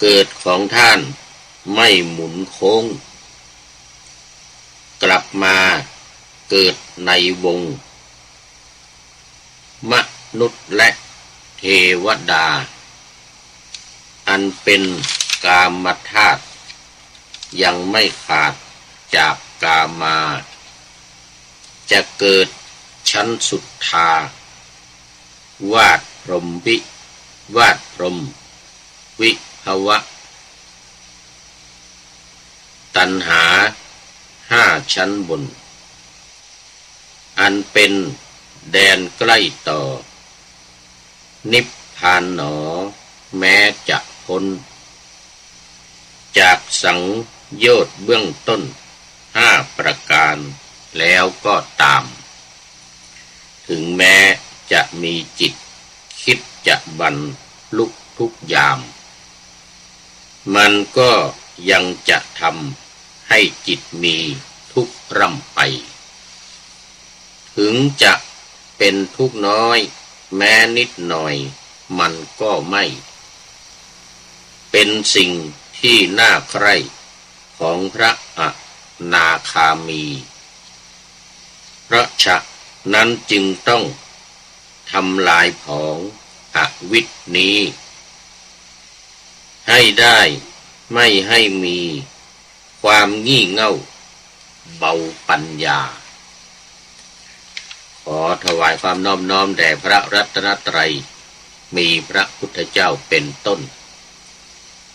เกิดของท่านไม่หมุนโค้งกลับมาเกิดในวงมนุษย์และเทวดาอันเป็นกามธาตุยังไม่ขาดจากกามาจะเกิดชั้นสุทธาวาดพรหมวาดพรหมวิภวะตัณหา5 ชั้นบนอันเป็นแดนใกล้ต่อนิพพานหนอแม้จะพ้นจากสังโยชน์เบื้องต้น5 ประการแล้วก็ตามถึงแม้จะมีจิตคิดจะบรรลุทุกยามมันก็ยังจะทำให้จิตมีทุกข์ร่ำไปถึงจะเป็นทุกข์น้อยแม้นิดหน่อยมันก็ไม่เป็นสิ่งที่น่าใคร่ของพระอนาคามีเพราะฉะนั้นจึงต้องทำลายผองอวิชนี้ให้ได้ไม่ให้มีความงี่เง่าเบาปัญญาขอถวายความน้อมน้อมแด่พระรัตนตรัยมีพระพุทธเจ้าเป็นต้น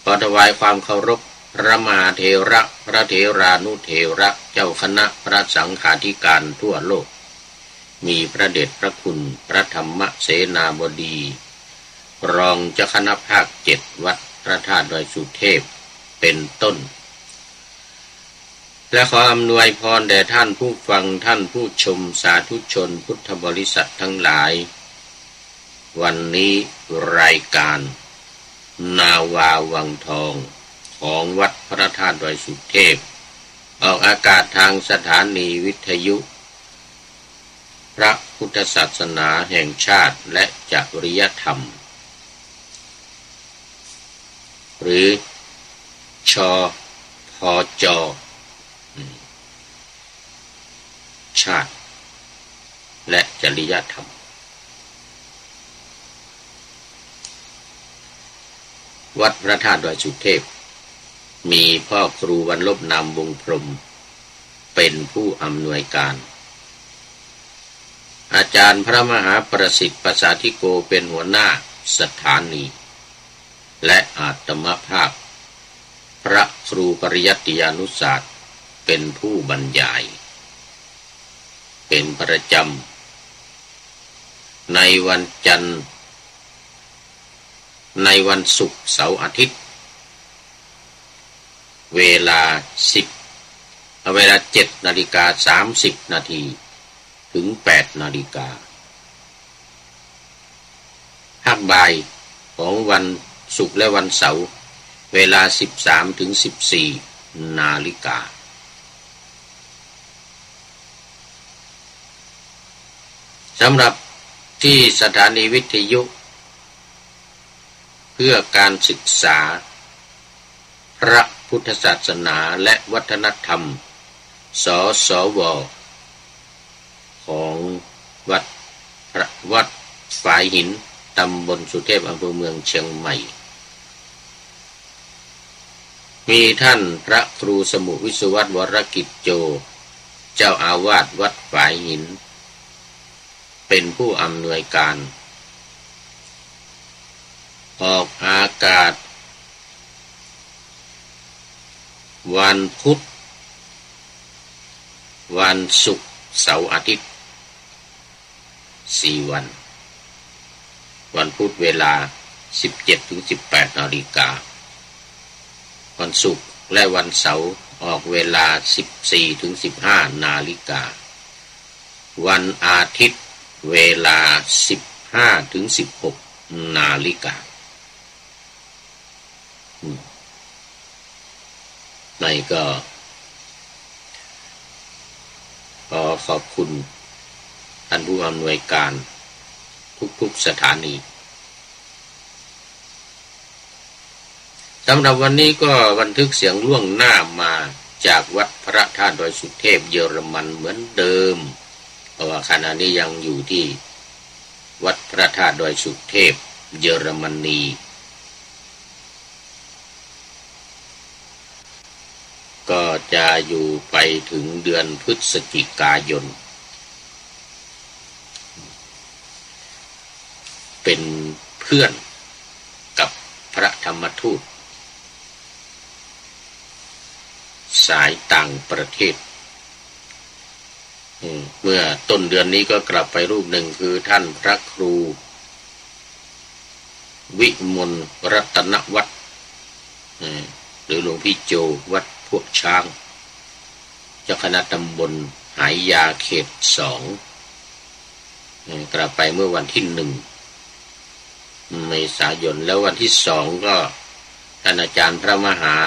ขอถวายความเคารพพระมหาเถระพระเถรานุเถระเจ้าคณะพระสังฆาธิการทั่วโลกมีพระเดชพระคุณพระธรรมเสนาบดีรองเจ้าคณะภาค7วัดพระธาตุดอยสุเทพเป็นต้นและขออำนวยพรแด่ท่านผู้ฟังท่านผู้ชมสาธุชนพุทธบริษัททั้งหลายวันนี้รายการนาวาวังทองของวัดพระธาตุดอยสุเทพออกอากาศทางสถานีวิทยุพระพุทธศาสนาแห่งชาติและจริยธรรมหรือชพจชาติและจริยธรรมวัดพระธาตุดอยสุเทพมีพ่อครูวันลบนามวงพรหมเป็นผู้อำนวยการอาจารย์พระมหาประสิทธิ์ประสาธิโกเป็นหัวหน้าสถานีและอาตมภาพพระครูปริยัติยานุศาสตร์เป็นผู้บรรยายเป็นประจำในวันจันทร์ในวันศุกร์เสาร์อาทิตย์เวลา 7:30 นาทีถึง 8 นาฬิกาภาคบ่ายของวันศุกร์และวันเสาร์เวลา 13 ถึง 14 นาฬิกาสำหรับที่สถานีวิทยุเพื่อการศึกษาพระพุทธศาสนาและวัฒนธรรมสสวของวัดฝายหินตำบลสุเทพอำเภอเมืองเชียงใหม่มีท่านพระครูสมุวิศวัตรวรกิจโจเจ้าอาวาสวัดฝายหินเป็นผู้อำนวยการออกอากาศวันพุธวันศุกร์เสาร์อาทิตย์4 วันวันพุธเวลา 17 ถึง 18 นาฬิกาวันศุกร์และวันเสาร์ออกเวลา 14 ถึง 15 นาฬิกาวันอาทิตย์เวลา 15 ถึง 16 นาฬิกาในก็ขอบคุณท่านผู้อำนวยการทุกๆสถานี สำหรับวันนี้ก็บันทึกเสียงล่วงหน้ามาจากวัดพระธาตุดอยสุเทพเยอรมันเหมือนเดิมเพราะว่าขณะนี้ยังอยู่ที่วัดพระธาตุดอยสุเทพเยอรมนีก็จะอยู่ไปถึงเดือนพฤศจิกายนเป็นเพื่อนกับพระธรรมทูตสายต่างประเทศเมื่อต้นเดือนนี้ก็กลับไปรูปหนึ่งคือท่านพระครูวิมลรัตนวัฒน์หรือหลวงพี่โจวัดพวกช้างเจ้าคณะตำบลหายยาเขต2กลับไปเมื่อวันที่1 เมษายนแล้ววันที่2ก็ท่านอาจารย์พระมหา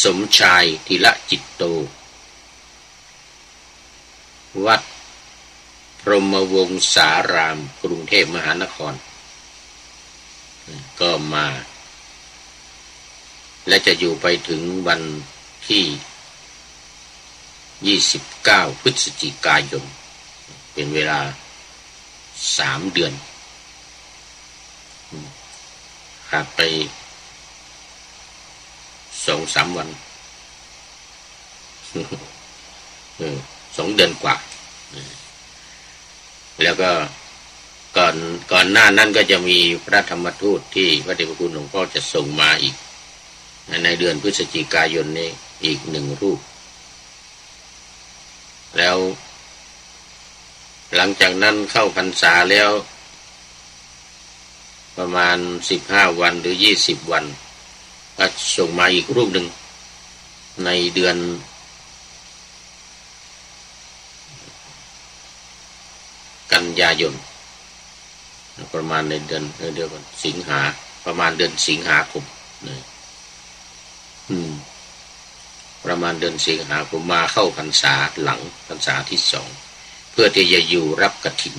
สมชายธีระจิตโตวัดพรหมวงศารามกรุงเทพมหานครก็มาและจะอยู่ไปถึงวันที่29 พฤศจิกายนเป็นเวลา3 เดือนขาดไป2-3 วัน2 เดือนกว่าแล้วก็ก่อนหน้านั้นก็จะมีพระธรรมทูตที่พระเดชพระคุณหลวงพ่อจะส่งมาอีกในเดือนพฤศจิกายนนี้อีก1 รูปแล้วหลังจากนั้นเข้าพรรษาแล้วประมาณ15 วันหรือ20 วันก็ส่งมาอีกรูปหนึ่งในเดือนกันยายนประมาณในเดือนเดียวกันสิงหาประมาณเดือนสิงหาคมประมาณเดือนสิงหาคมมาเข้าพรรษาหลังพรรษาที่2เพื่อที่จะอยู่รับกฐิน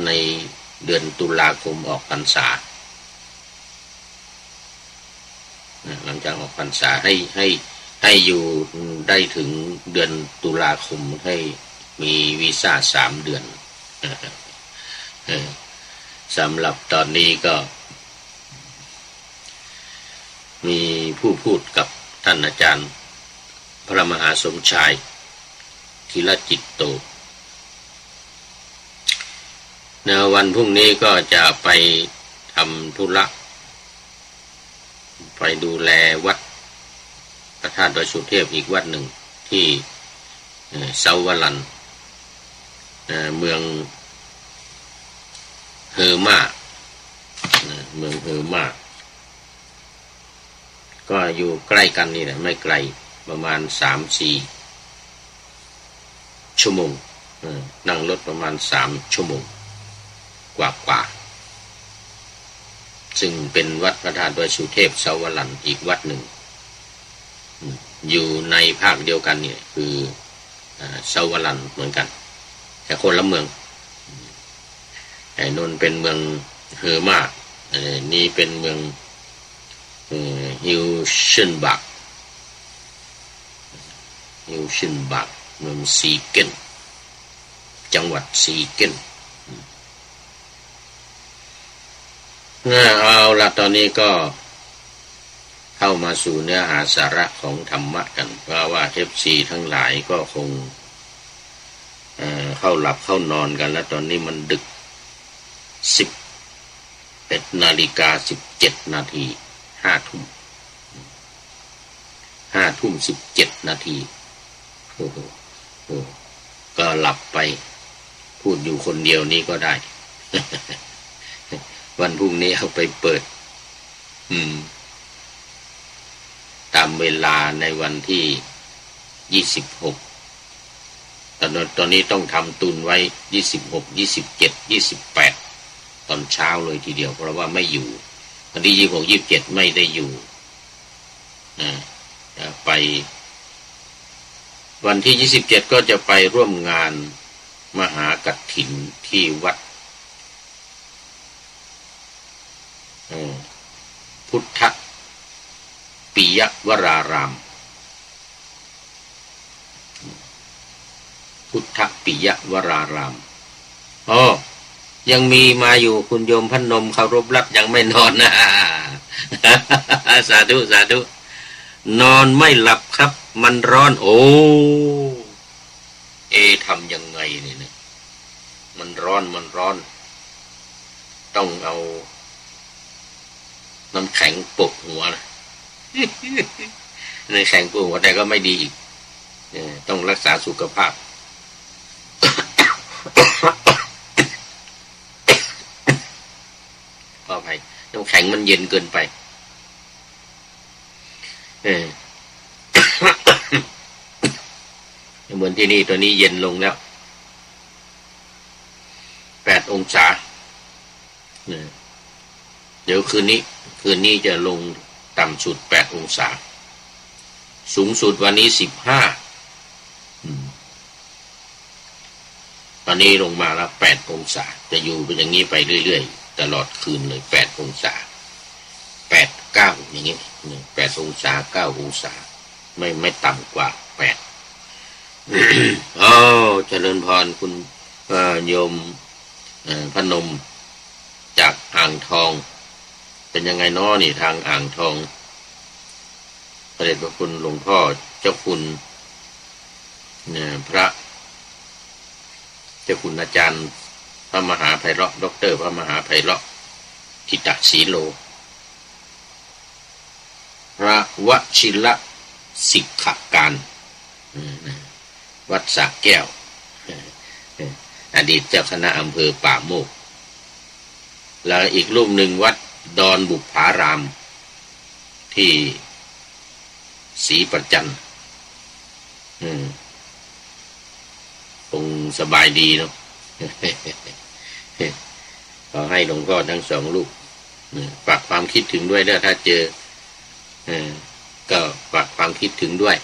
ในเดือนตุลาคมออกพรรษาหลังจากออกพรรษาให้อยู่ได้ถึงเดือนตุลาคมให้มีวีซ่า3 เดือนสำหรับตอนนี้ก็มีผู้พูดกับท่านอาจารย์พระมหาสมชายธีระจิตโตในวันพรุ่งนี้ก็จะไปทำธุระไปดูแลวัดพระธาตุดอยสุเทพอีกวัดหนึ่งที่เซาวลันเมืองเฮอร์มาเมืองเฮอร์มาก็อยู่ใกล้กันนี่แหละไม่ไกลประมาณ 3-4 ชั่วโมงนั่งรถประมาณ3 ชั่วโมงกว่าซึ่งเป็นวัดพระธาตุดอยสุเทพเซาวลันอีกวัดหนึ่งอยู่ในภาคเดียวกันเนี่ยคือเซาวลันเหมือนกันแต่คนละเมืองไอ้นนเป็นเมืองเฮอร์มานี่เป็นเมืองฮิวชินบักเมืองซีเกนจังหวัดซีเกนเอาละตอนนี้ก็เข้ามาสู่เนื้อหาสาระของธรรมะกันเพราะว่า FC ทั้งหลายก็คงเข้าหลับเข้านอนกันแล้วตอนนี้มันดึก11:17 นาที5 ทุ่ม17 นาทีก็หลับไปพูดอยู่คนเดียวนี้ก็ได้ วันพรุ่งนี้เอาไปเปิดตามเวลาในวันที่26ตอนนี้ต้องทำตุนไว้26 27 28ตอนเช้าเลยทีเดียวเพราะว่าไม่อยู่วันที่26 27ไม่ได้อยู่ไปวันที่27ก็จะไปร่วมงานมหากฐินที่วัด พุทธปิยวรารามพุทธปิยวรารามยังมีมาอยู่คุณโยมพนมเคารพรักยังไม่นอนนะสาธุสาธุนอนไม่หลับครับมันร้อนโอ้ทำยังไงเนี่ยมันร้อนต้องเอาน้ำแข็งปกหัวนะในแข็งปกหัวแต่ก็ไม่ดีอีกต้องรักษาสุขภาพขออภัยน้ำแข็งมันเย็นเกินไปเหมือนที่นี่ตัวนี้เย็นลงแล้ว8 องศาเดี๋ยวคืนนี้จะลงต่ำสุด8 องศาสูงสุดวันนี้15ตอนนี้ลงมาแล้ว8 องศาจะอยู่เป็นอย่างนี้ไปเรื่อยๆตลอดคืนเลย8 องศา8 9อย่างนี้8 องศา9 องศาไม่ต่ำกว่า8เจริญพรคุณโยมพนมจากอ่างทองเป็นยังไงน้อนี่ทางอ่างทองพระเดชพระคุณหลวงพ่อเจ้าคุณพระเจ้าคุณอาจารย์พระมหาไพเราะดร.พระมหาไพเราะทิตศรีโลพระวชิรสิกขการวัดสระแก้วอดีตเจ้าคณะอำเภอป่าโมกแล้วอีกรูปหนึ่งวัดดอนบุพารามที่ศรีประจันคงสบายดีเนาะขอให้หลวงพ่อทั้ง2 รูปฝากความคิดถึงด้วยเด้อถ้าเจอก็ฝากความคิดถึงด้วย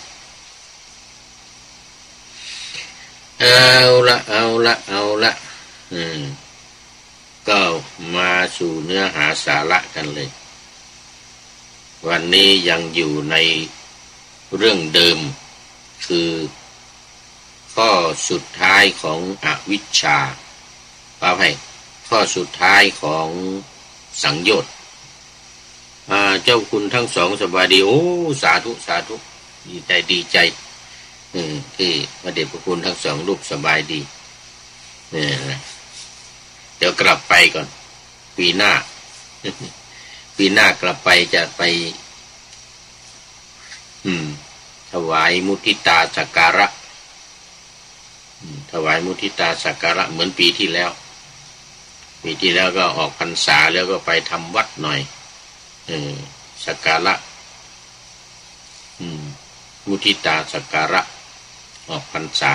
เอาละก็มาสู่เนื้อหาสาระกันเลยวันนี้ยังอยู่ในเรื่องเดิมคือข้อสุดท้ายของอวิชชาข้อสุดท้ายของสังโยชน์เจ้าคุณทั้ง2สบายดีโอ้สาธุดีใจที่พระเดชพระคุณทั้ง2 รูปสบายดีเดี๋ยวกลับไปก่อนปีหน้ากลับไปจะไปถวายมุทิตาสักการะเหมือนปีที่แล้วก็ออกพรรษาแล้วก็ไปทำวัดหน่อยสักการะมุทิตาสักการะออกพรรษา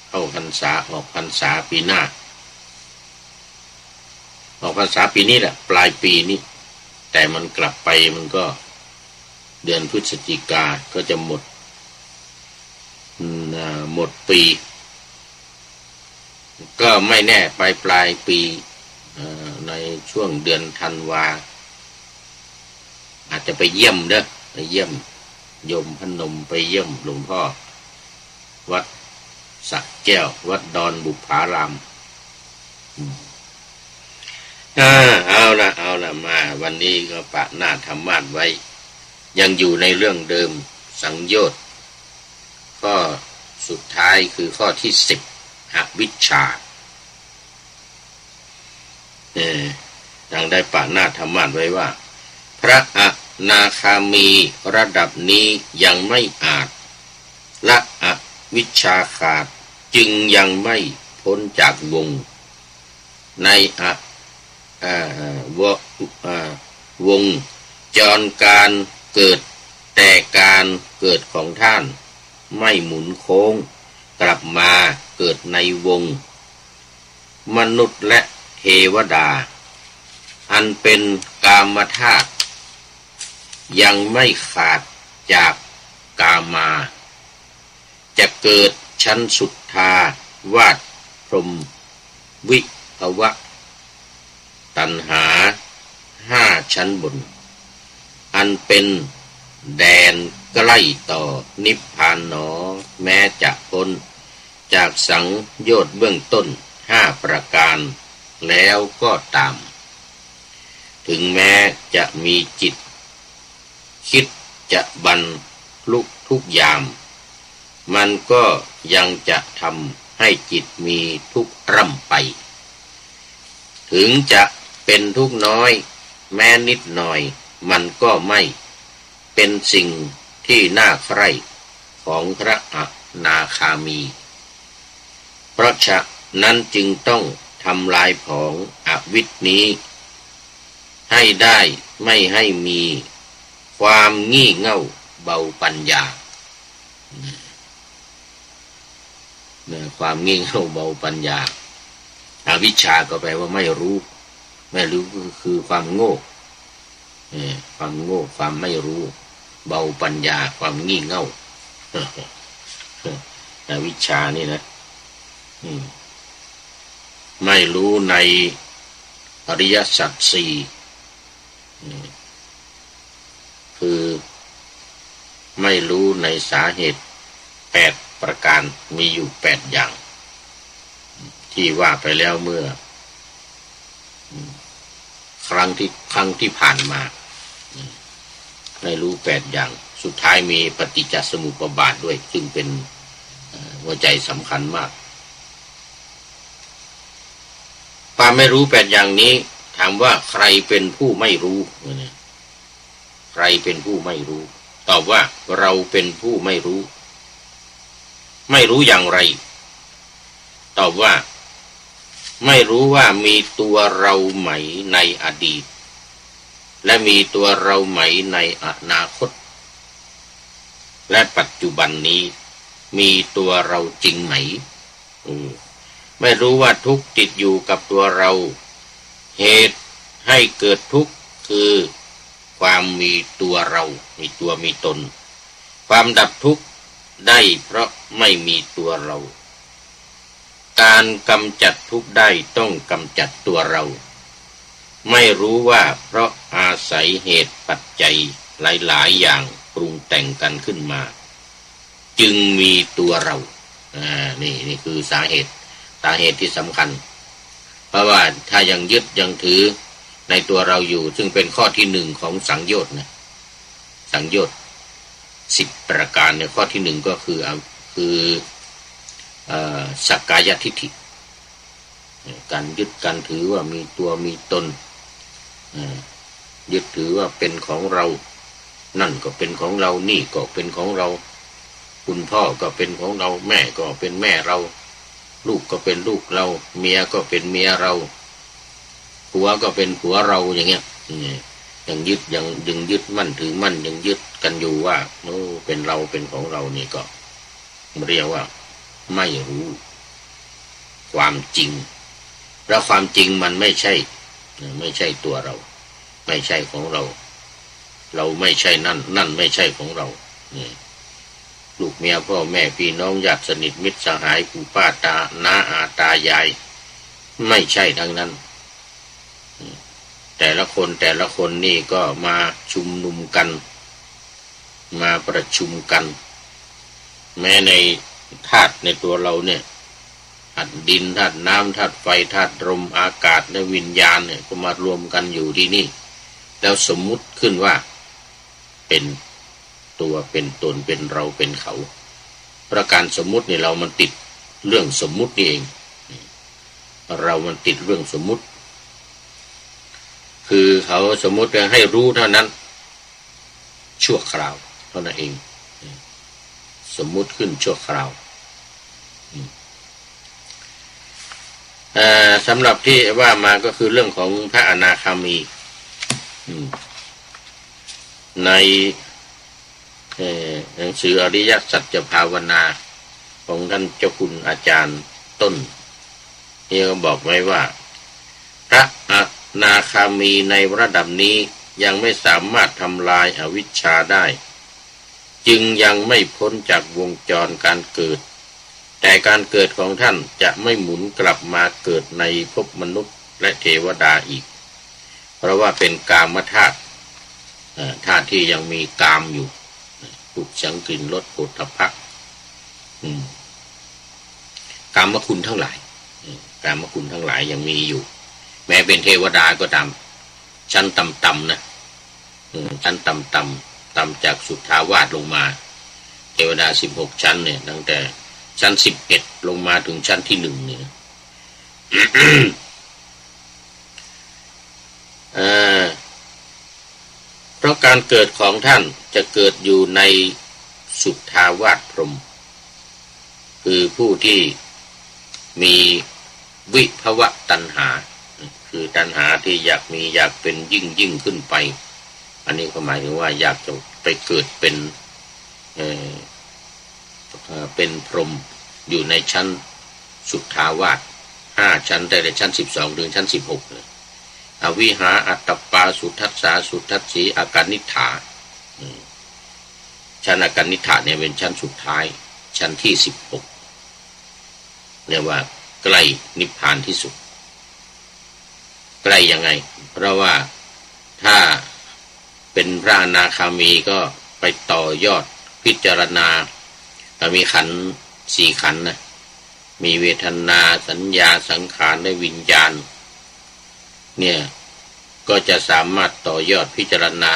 เข้าพรรษาออกพรรษาปีหน้าออกพรรษาปีนี้แหละปลายปีนี้แต่มันกลับไปมันก็เดือนพฤศจิกาก็จะหมดปีก็ไม่แน่ไปปลายปีในช่วงเดือนธันวาอาจจะไปเยี่ยมโยมพนมไปเยี่ยมหลวงพ่อวัดสระแก้ววัดดอนบุพารามเอาละมาวันนี้ก็ปะหน้าธรรมะไว้ยังอยู่ในเรื่องเดิมสังโยชน์ข้อสุดท้ายคือข้อที่10อวิชชาดังได้ปะหน้าธรรมะไว้ว่าพระอนาคามีระดับนี้ยังไม่อาจละอวิชชาขาดจึงยังไม่พ้นจากวงในวงจรการเกิดแต่การเกิดของท่านไม่หมุนโค้งกลับมาเกิดในวงมนุษย์และเทวดาอันเป็นกามธาตุยังไม่ขาดจากกามาจะเกิดชั้นสุทธาวาสพรหมวิภวะตัณหา5 ชั้นบน นเป็นแดนใกล้ต่อนิพพานหนอแม้จะพ้นจากสังโยชน์เบื้องต้น5ประการแล้วก็ตามถึงแม้จะมีจิตคิดจะบรรลุทุกยามมันก็ยังจะทำให้จิตมีทุกข์ร่ำไปถึงจะเป็นทุกข์น้อยแม้นิดหน่อยมันก็ไม่เป็นสิ่งที่น่าใคร่ของพระอนาคามีเพราะฉะนั้นจึงต้องทำลายผองอวิชนี้ให้ได้ไม่ให้มีความงี่เง่าเบาปัญญาความงี่เง่าเบาปัญญาอวิชชาก็แปลว่าไม่รู้ก็คือความโง่ความโง่ความไม่รู้เบาปัญญาความงี่เง่าอวิชชานี่นะไม่รู้ในอริยสัจสี่คือไม่รู้ในสาเหตุ8ประการมีอยู่8อย่างที่ว่าไปแล้วเมื่อครั้งที่ผ่านมาไม่รู้8อย่างสุดท้ายมีปฏิจจสมุปบาทด้วยซึ่งเป็นหัวใจสำคัญมากความไม่รู้8อย่างนี้ถามว่าใครเป็นผู้ไม่รู้ใครเป็นผู้ไม่รู้ตอบว่าเราเป็นผู้ไม่รู้ไม่รู้อย่างไรตอบว่าไม่รู้ว่ามีตัวเราไหมในอดีตและมีตัวเราไหมในอนาคตและปัจจุบันนี้มีตัวเราจริงไหมไม่รู้ว่าทุกข์ติดอยู่กับตัวเราเหตุให้เกิดทุกข์คือความมีตัวเรามีตัวมีตนความดับทุกข์ได้เพราะไม่มีตัวเราการกำจัดทุกข์ได้ต้องกำจัดตัวเราไม่รู้ว่าเพราะอาศัยเหตุปัจจัยหลายๆอย่างปรุงแต่งกันขึ้นมาจึงมีตัวเรานี่คือสาเหตุที่สำคัญเพราะว่าถ้ายังยึดยังถือในตัวเราอยู่ซึ่งเป็นข้อที่1ของสังโยชน์นะสังโยชน์10ประการเนี่ยข้อที่1ก็คือสักกายทิฏฐิการยึดการถือว่ามีตัวมีตนยึดถือว่าเป็นของเรานั่นก็เป็นของเรานี่ก็เป็นของเราคุณพ่อก็เป็นของเราแม่ก็เป็นแม่เราลูกก็เป็นลูกเราเมียก็เป็นเมียเราผัวก็เป็นผัวเราอย่างเงี้ยยังยึดยังดึงยึดมั่นถือมั่นยังยึดกันอยู่ว่าเป็นเราเป็นของเรานี่ก็เรียกว่าไม่รู้ความจริงแล้วความจริงมันไม่ใช่ตัวเราไม่ใช่ของเราเราไม่ใช่นั่นไม่ใช่ของเราลูกเมียพ่อแม่พี่น้องญาติสนิทมิตรสหายปู่ป้าตาน้าอาตายายไม่ใช่ทั้งนั้นแต่ละคนนี่ก็มาชุมนุมกันมาประชุมกันแม้ในธาตุในตัวเราเนี่ยธาตุดินธาตุน้ำธาตุไฟธาตุลมอากาศและวิญญาณเนี่ยก็มารวมกันอยู่ที่นี่แล้วสมมุติขึ้นว่าเป็นตัวเป็นตนเป็นเราเป็นเขาประการสมมุติเนี่ยเรามันติดเรื่องสมมุตินี่เองเรามันติดเรื่องสมมุติคือเขาสมมุติให้รู้เท่านั้นชั่วคราวเท่านั้นเองสมมุติขึ้นชั่วคราวสำหรับที่ว่ามาก็คือเรื่องของพระอนาคามีในหนังสืออริยสัจภาวนาของท่านเจ้าคุณอาจารย์ต้นนี่ก็บอกไว้ว่าพระอนาคามีในระดับนี้ยังไม่สามารถทำลายอวิชชาได้จึงยังไม่พ้นจากวงจรการเกิดแต่การเกิดของท่านจะไม่หมุนกลับมาเกิดในภพมนุษย์และเทวดาอีกเพราะว่าเป็นกามธาตุ ธาตุที่ยังมีกามอยู่รูปเสียงกลิ่นรสโผฏฐัพพะกามคุณทั้งหลายกามคุณทั้งหลายยังมีอยู่แม้เป็นเทวดาก็ตามชั้นต่ำๆนะชั้นต่ำจากสุทธาวาสลงมาเทวดา16ชั้นเนี่ยตั้งแต่ชั้น11ลงมาถึงชั้นที่1เนี่ย เพราะการเกิดของท่านจะเกิดอยู่ในสุทธาวาสพรหมคือผู้ที่มีวิภวตัณหาคือตัณหาที่อยากมีอยากเป็นยิ่งขึ้นไปอันนี้ก็หมายถึงว่าอยากจะไปเกิดเป็นพรหมอยู่ในชั้นสุทธาวาส5ชั้นแต่ในชั้น12ถึงชั้น16เลยอวิหาอัตตปาสุทัสสาสุทัสสีอาการนิฐาชั้นอาการนิฐาเนี่ยเป็นชั้นสุดท้ายชั้นที่16เรียกว่าใกล้นิพพานที่สุดใกล้ยังไงเพราะว่าถ้าเป็นพระอนาคามีก็ไปต่อยอดพิจารณามีขันธ์4ขันธ์นะมีเวทนาสัญญาสังขารและวิญญาณเนี่ยก็จะสามารถต่อยอดพิจารณา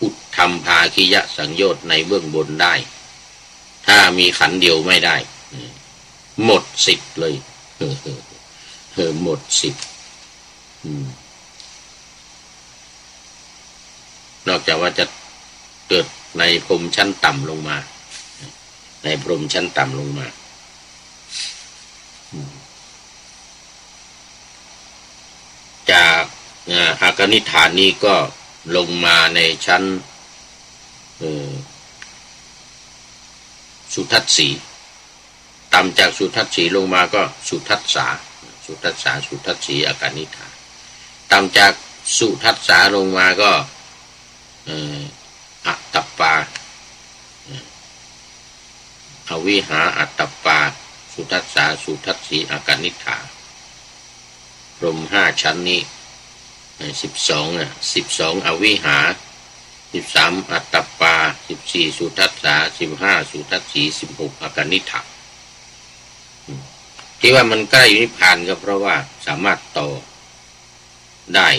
อุทธัมภาคิยสังโยชน์ในเบื้องบนได้ถ้ามีขันธ์เดียวไม่ได้หมดสิทธิ์เลยหมดสิทธิ์นอกจากว่าจะเกิดในพรหมชั้นต่ำลงมาในพรหมชั้นต่ำลงมาจากอาการนิฐานนี้ก็ลงมาในชั้นสุทัสสีต่ำจากสุทัสสีลงมาก็สุทัสสาสุทัสสีอาการนิฐานต่ำจากสุทัสสาลงมาก็อัตตปาอวิหาอัตตปาสุทัสสาสุทัสสีอาการนิฐานพรหม5ชั้นนี้12อวิหา13อัตตปา14สุทัสสา15สุทัสสี16อาการนิฐานที่ว่ามันใกล้นิพพานก็เพราะว่าสามารถต่อได้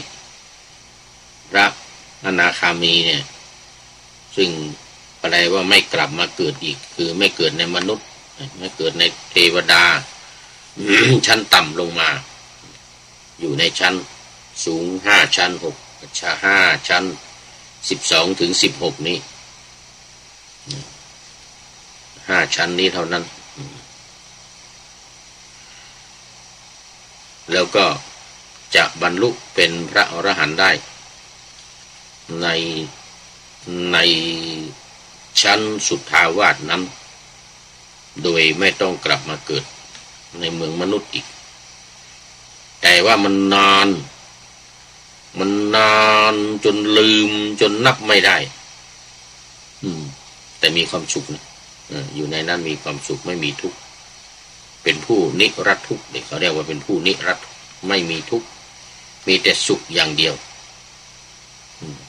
พระอนาคามีเนี่ยซึ่งแปลว่าไม่กลับมาเกิดอีกคือไม่เกิดในมนุษย์ไม่เกิดในเทวดา ชั้นต่ำลงมาอยู่ในชั้นสูง5ชั้น5ชั้น12ถึง16นี้5ชั้นนี้เท่านั้นแล้วก็จะบรรลุเป็นพระอรหันต์ได้ในชั้นสุทธาวาสนั้นโดยไม่ต้องกลับมาเกิดในเมืองมนุษย์อีกแต่ว่ามันนานจนลืมจนนับไม่ได้แต่มีความสุขนะอยู่ในนั้นมีความสุขไม่มีทุกข์เป็นผู้นิรัตทุกข์เขาเรียกว่าเป็นผู้นิรัตไม่มีทุกข์มีแต่สุขอย่างเดียว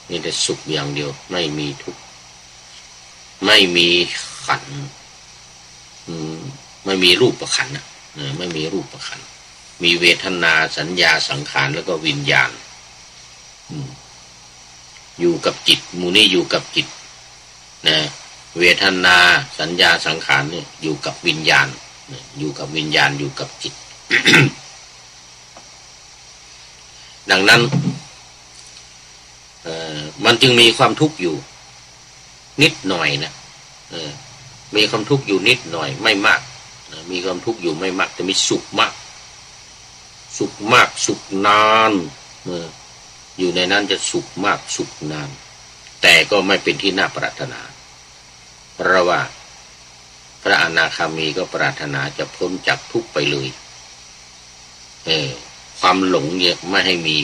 มีแต่สุขอย่างเดียวไม่มีทุกข์ไม่มีขันธ์ไม่มีรูปขันธ์นะไม่มีรูปขันธ์มีเวทนาสัญญาสังขารแล้วก็วิญญาณอยู่กับจิตมูนี่อยู่กับจิตนะเวทนาสัญญาสังขารเนี่ยอยู่กับวิญญาณอยู่กับวิญญาณอยู่กับจิต ดังนั้นมันจึงมีความทุกข์อยู่นิดหน่อยนะมีความทุกข์อยู่นิดหน่อยไม่มากมีความทุกข์อยู่ไม่มากแต่มีสุขมากสุขนานอยู่ในนั้นจะสุขมากสุขนานแต่ก็ไม่เป็นที่น่าปรารถนาเพราะว่าพระอนาคามีก็ปรารถนาจะพ้นจากทุกข์ไปเลยความหลงเนี่ยไม่ให้มี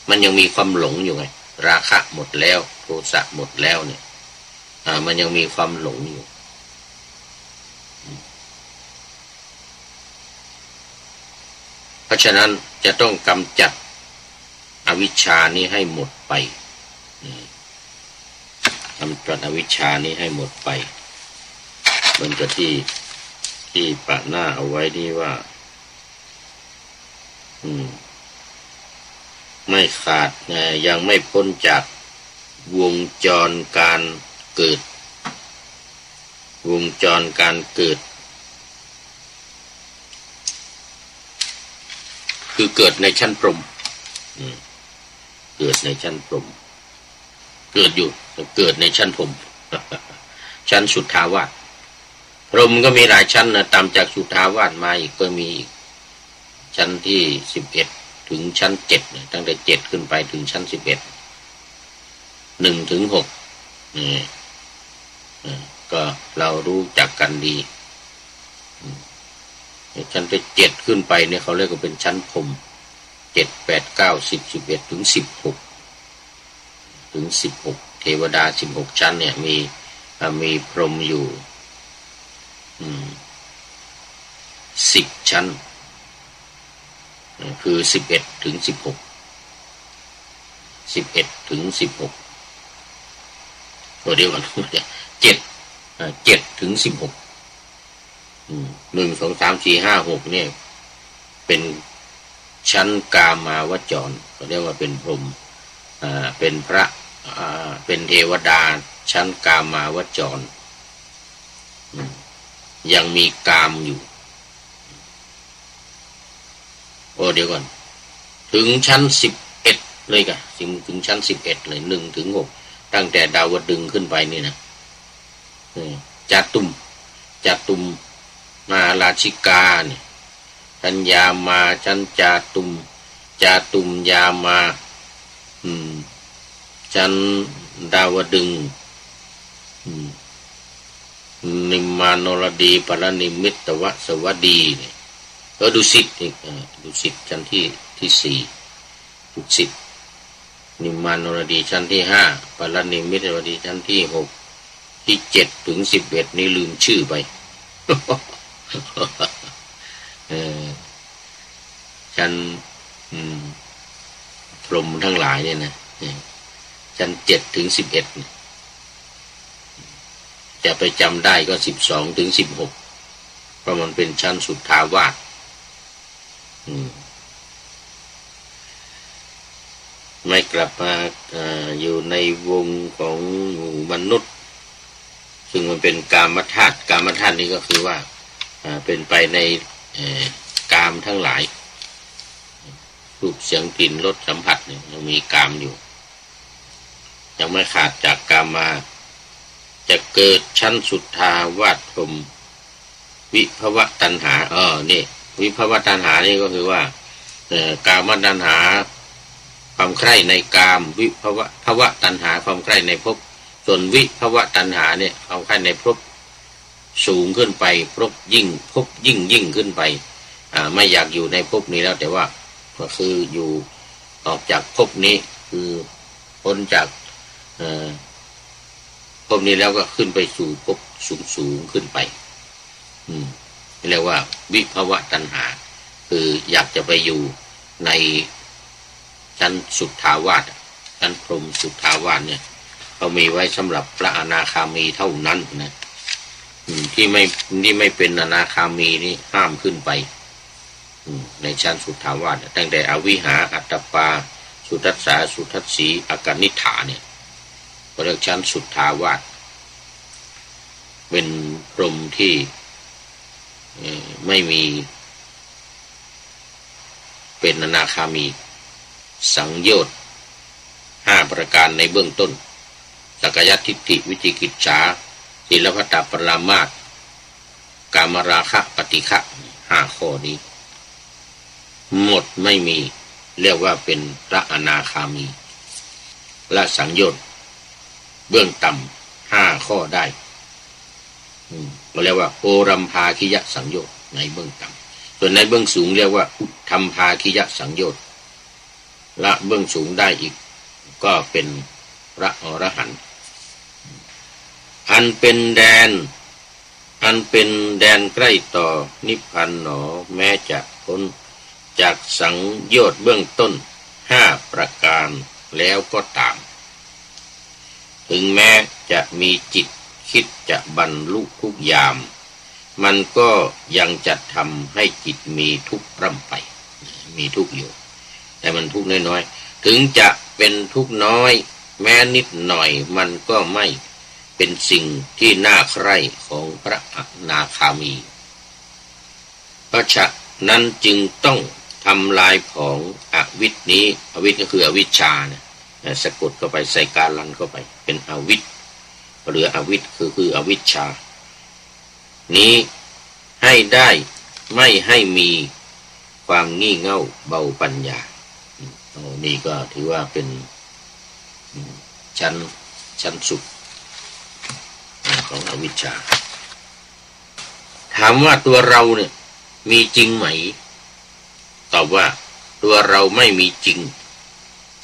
มันยังมีความหลงอยู่ไงราคะหมดแล้วโทสะหมดแล้วเนี่ยมันยังมีความหลงอยู่เพราะฉะนั้นจะต้องกำจัดอวิชชานี้ให้หมดไป กำจัดอวิชชานี้ให้หมดไปเหมือนกับที่ปะหน้าเอาไว้นี่ว่าไม่ขาดยังไม่พ้นจากวงจรการเกิดวงจรการเกิดคือเกิดในชั้นพรหมเกิดในชั้นพรหมเกิดอยู่เกิดในชั้นพรหมชั้นสุทธาวาสพรหมก็มีหลายชั้นนะตามจากสุทธาวาสมาอีกก็มีอีกชั้นที่11ถึงชั้น7ตั้งแต่7ขึ้นไปถึงชั้น11 1 ถึง 6นี่ก็เรารู้จักกันดีชั้นที่7ขึ้นไปเนี่ยเขาเรียกว่าเป็นชั้นพรหม7 8 9 10 11ถึง16ถึง16เทวดา16ชั้นเนี่ยมีพรหมอยู่10ชั้นคือ11ถึง16 11ถึง16เดี๋ยวก่อน7ถึง16 1 2 3 4 5 6เนี่ยเป็นชั้นกามาวจรเขาเรียกว่าเป็นพรหมเป็นพระเป็นเทวดาชั้นกามาวจรยังมีกามอยู่เดี๋ยวก่อนถึงชั้น11เลยกะถึงชั้น11เลย1 ถึง 6ตั้งแต่ดาวดึงส์ขึ้นไปนี่นะจาตุมมาราชิกาเนี่ยทัญญามาชั้นจาตุมยามาชั้นดาวดึงส์นิมมานรดีปรนิมิตวสวดีเนี่ยดุสิตอีกดุสิตชั้นที่4ดุสิตนิมมานรดีชั้นที่5ปรนิมิตวดีชั้นที่6ที่7ถึง11นี่ลืมชื่อไป ชั้นพรหมทั้งหลายเนี่ยนะชั้น7ถึง11จะไปจำได้ก็12ถึง16เพราะมันเป็นชั้นสุทธาวาสไม่กลับมาอยู่ในวงของหมู่มนุษย์ซึ่งมันเป็นกามธาตุนี่ก็คือว่าเป็นไปในกามทั้งหลายรูปเสียงกลิ่นรสสัมผัสเนี่ยยังมีกามอยู่ยังไม่ขาดจากกามมาจะเกิดชั้นสุทธาวาสพรหมวิภวตัณหานี่วิภวตัณหานี่ก็คือว่ากามตัณหาความใคร่ในกามวิภวตัณหาความใคร่ในภพส่วนวิภวตัณหาเนี่ยความใคร่ในภพสูงขึ้นไปภพยิ่งขึ้นไปไม่อยากอยู่ในภพนี้แล้วแต่ว่าก็คืออยู่ออกจากภพนี้คือพ้นจากภพนี้แล้วก็ขึ้นไปสู่ภพสูงขึ้นไปเรียกว่าวิภวตัณหาคืออยากจะไปอยู่ในชั้นสุทธาวาสชั้นพรหมสุทธาวาสเนี่ยเขามีไว้สำหรับพระอนาคามีเท่านั้นนะที่ไม่เป็นอนาคามีนี่ห้ามขึ้นไปในชั้นสุทธาวาสตั้งแต่อวิหาอัตตปาสุทัสสาสุทัสสีอากนิฏฐาเนี่ยก็เรียกชั้นสุทธาวาสเป็นพรหมที่ไม่มีเป็นอนาคามีสังโยชน์5ประการในเบื้องต้นสักกายทิฏฐิวิจิกิจฉาศีลพัตตปรามาสกามราคะปฏิฆะ5ข้อนี้หมดไม่มีเรียกว่าเป็นพระอนาคามีและสังโยชน์เบื้องต่ำ5ข้อได้ก็เรียกว่าโอรัมภาคิยสังโยชน์ในเบื้องต่ำส่วนในเบื้องสูงเรียกว่าอุทธัมภาคิยสังโยชน์และเบื้องสูงได้อีกก็เป็นพระอรหันต์อันเป็นแดนใกล้ต่อนิพพานหนอแม้จะพ้นจากสังโยชน์เบื้องต้น5ประการแล้วก็ตาม ถึงแม้จะมีจิตคิดจะบรรลุทุกยามมันก็ยังจะทำให้จิตมีทุกข์ร่ำไปมีทุกข์อยู่แต่มันทุกข์น้อยๆถึงจะเป็นทุกข์น้อยแม้นิดหน่อยมันก็ไม่เป็นสิ่งที่น่าใคร่ของพระอนาคามีเพราะฉะนั้นจึงต้องทำลายของอวิชนี้อวิชก็คืออวิชชาเนี่ยสะกดเข้าไปใส่การลันเข้าไปเป็นอวิชหรืออวิชคืออวิชชานี้ให้ได้ไม่ให้มีความงี่เง่าเบาปัญญานี่ก็ถือว่าเป็นชั้นสุดของอวิชชาถามว่าตัวเราเนี่ยมีจริงไหมตอบว่าตัวเราไม่มีจริง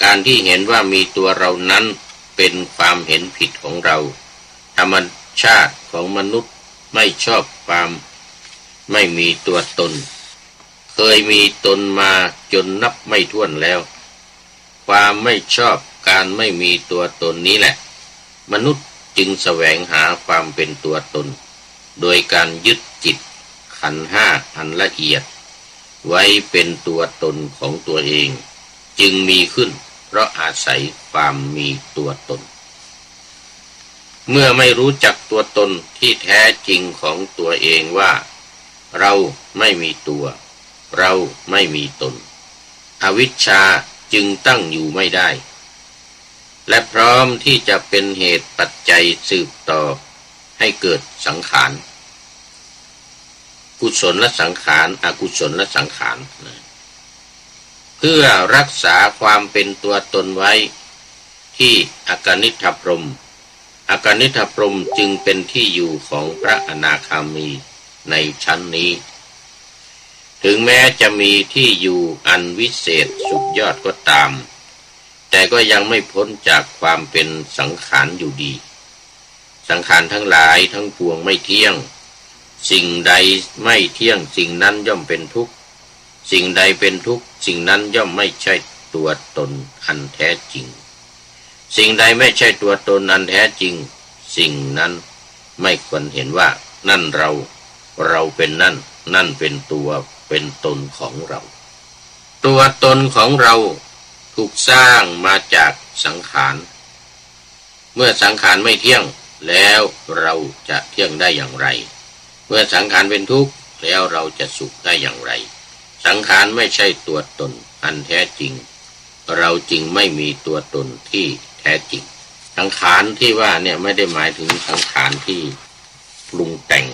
การที่เห็นว่ามีตัวเรานั้นเป็นความเห็นผิดของเราธรรมชาติของมนุษย์ไม่ชอบความไม่มีตัวตนเคยมีตนมาจนนับไม่ถ้วนแล้วความไม่ชอบการไม่มีตัวตนนี้แหละมนุษย์จึงแสวงหาความเป็นตัวตนโดยการยึดจิตขันธ์ห้าอันละเอียดไว้เป็นตัวตนของตัวเองจึงมีขึ้นเพราะอาศัยความมีตัวตนเมื่อไม่รู้จักตัวตนที่แท้จริงของตัวเองว่าเราไม่มีตัวเราไม่มีตนอวิชชาจึงตั้งอยู่ไม่ได้และพร้อมที่จะเป็นเหตุปัจจัยสืบต่อให้เกิดสังขารกุศลและสังขารอกุศลและสังขารเพื่อรักษาความเป็นตัวตนไว้ที่อกนิฏฐพรหมอกนิฏฐพรหมจึงเป็นที่อยู่ของพระอนาคามีในชั้นนี้ถึงแม้จะมีที่อยู่อันวิเศษสุดยอดก็ตามแต่ก็ยังไม่พ้นจากความเป็นสังขารอยู่ดีสังขารทั้งหลายทั้งปวงไม่เที่ยงสิ่งใดไม่เที่ยงสิ่งนั้นย่อมเป็นทุกข์สิ่งใดเป็นทุกข์สิ่งนั้นย่อมไม่ใช่ตัวตนอันแท้จริงสิ่งใดไม่ใช่ตัวตนอันแท้จริงสิ่งนั้นไม่ควรเห็นว่านั่นเราเป็นนั่นเป็นตัวเป็นตนของเราตัวตนของเราถูกสร้างมาจากสังขารเมื่อสังขารไม่เที่ยงแล้วเราจะเที่ยงได้อย่างไรเมื่อสังขารเป็นทุกข์แล้วเราจะสุขได้อย่างไรสังขารไม่ใช่ตัวตนอันแท้จริงเราจึงไม่มีตัวตนที่แท้จริงสังขารที่ว่าเนี่ยไม่ได้หมายถึงสังขารที่ปรุงแต่ง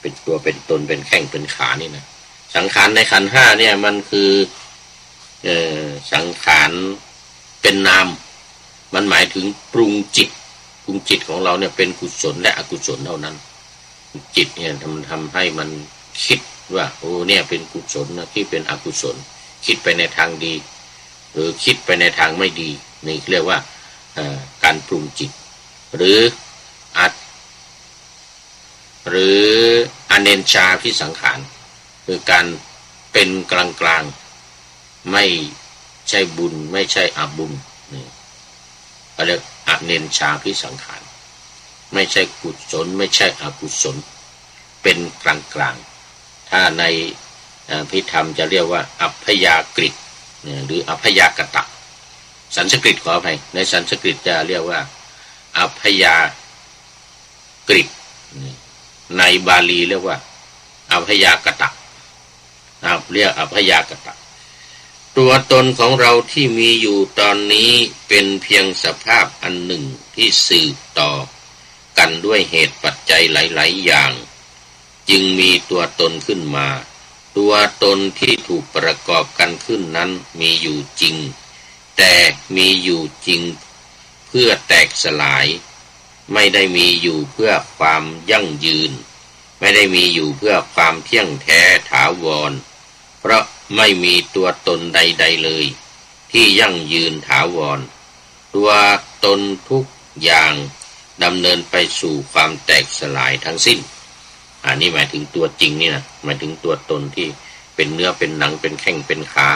เป็นตัวเป็นตนเป็นแข้งเป็นขานี่นะสังขารในขันธ์ห้าเนี่ยมันคือสังขารเป็นนามมันหมายถึงปรุงจิตของเราเนี่ยเป็นกุศลและอกุศลเท่านั้นจิตเนี่ยทำให้มันคิดว่าโอ้เนี่ยเป็นกุศลนะที่เป็นอกุศลคิดไปในทางดีหรือคิดไปในทางไม่ดีนี่เรียกว่าการปรุงจิตหรืออเนญชาพิสังขารคือการเป็นกลางไม่ใช่บุญไม่ใช่อบุญนี่เรียกอเนญชาพิสังขารไม่ใช่กุศลไม่ใช่อกุศลเป็นกลางถ้าในพิธรรมจะเรียกว่าอัพพยากฤิหรืออัพพยากตะสันสกฤตขออภัยในสันสกฤตจะเรียกว่าอัพพยากฤิในบาลีเรียกว่าอัพพยากตะเรียกอัพพยากตะตัวตนของเราที่มีอยู่ตอนนี้เป็นเพียงสภาพอันหนึ่งที่สืบต่อกันด้วยเหตุปัจจัยหลายๆอย่างจึงมีตัวตนขึ้นมาตัวตนที่ถูกประกอบกันขึ้นนั้นมีอยู่จริงแต่มีอยู่จริงเพื่อแตกสลายไม่ได้มีอยู่เพื่อความยั่งยืนไม่ได้มีอยู่เพื่อความเที่ยงแท้ถาวรเพราะไม่มีตัวตนใดๆเลยที่ยั่งยืนถาวรตัวตนทุกอย่างดำเนินไปสู่ความแตกสลายทั้งสิ้นอันนี้หมายถึงตัวจริงนี่นะหมายถึงตัวตนที่เป็นเนื้อเป็นหนังเป็นแข้งเป็นขา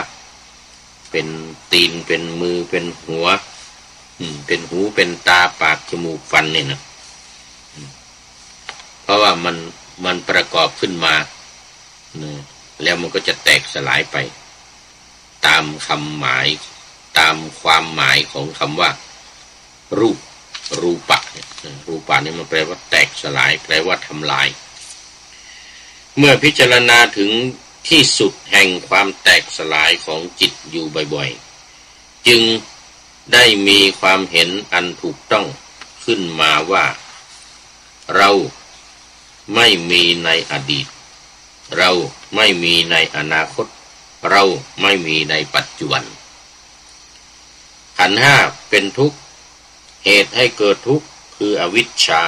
เป็นตีนเป็นมือเป็นหัว เป็นหูเป็นตาปากจมูกฟันเนี่ยนะเพราะว่ามันประกอบขึ้นมาแล้วมันก็จะแตกสลายไปตามคำหมายตามความหมายของคำว่ารูปะรูปะนี่มันแปลว่าแตกสลายแปลว่าทำลายเมื่อพิจารณาถึงที่สุดแห่งความแตกสลายของจิตอยู่บ่อยๆจึงได้มีความเห็นอันถูกต้องขึ้นมาว่าเราไม่มีในอดีตเราไม่มีในอนาคตเราไม่มีในปัจจุบันขันธ์ห้าเป็นทุกข์เหตุให้เกิดทุกข์คืออวิชชา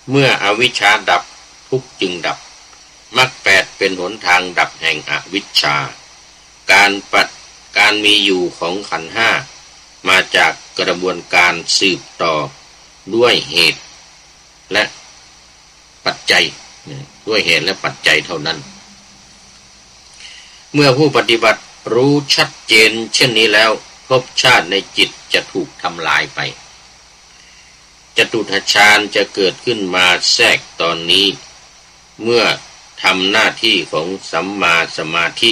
เมื่ออวิชชาดับทุกข์จึงดับมรรคแปดเป็นหนทางดับแห่งอวิชชาการมีอยู่ของขันธ์ห้ามาจากกระบวนการสืบต่อด้วยเหตุและปัจจัยด้วยเหตุและปัจจัยเท่านั้นเมื่อผู้ปฏิบัติรู้ชัดเจนเช่นนี้แล้วภพชาติในจิตจะถูกทำลายไปจตุทัชฌานจะเกิดขึ้นมาแทรกตอนนี้เมื่อทำหน้าที่ของสัมมาสมาธิ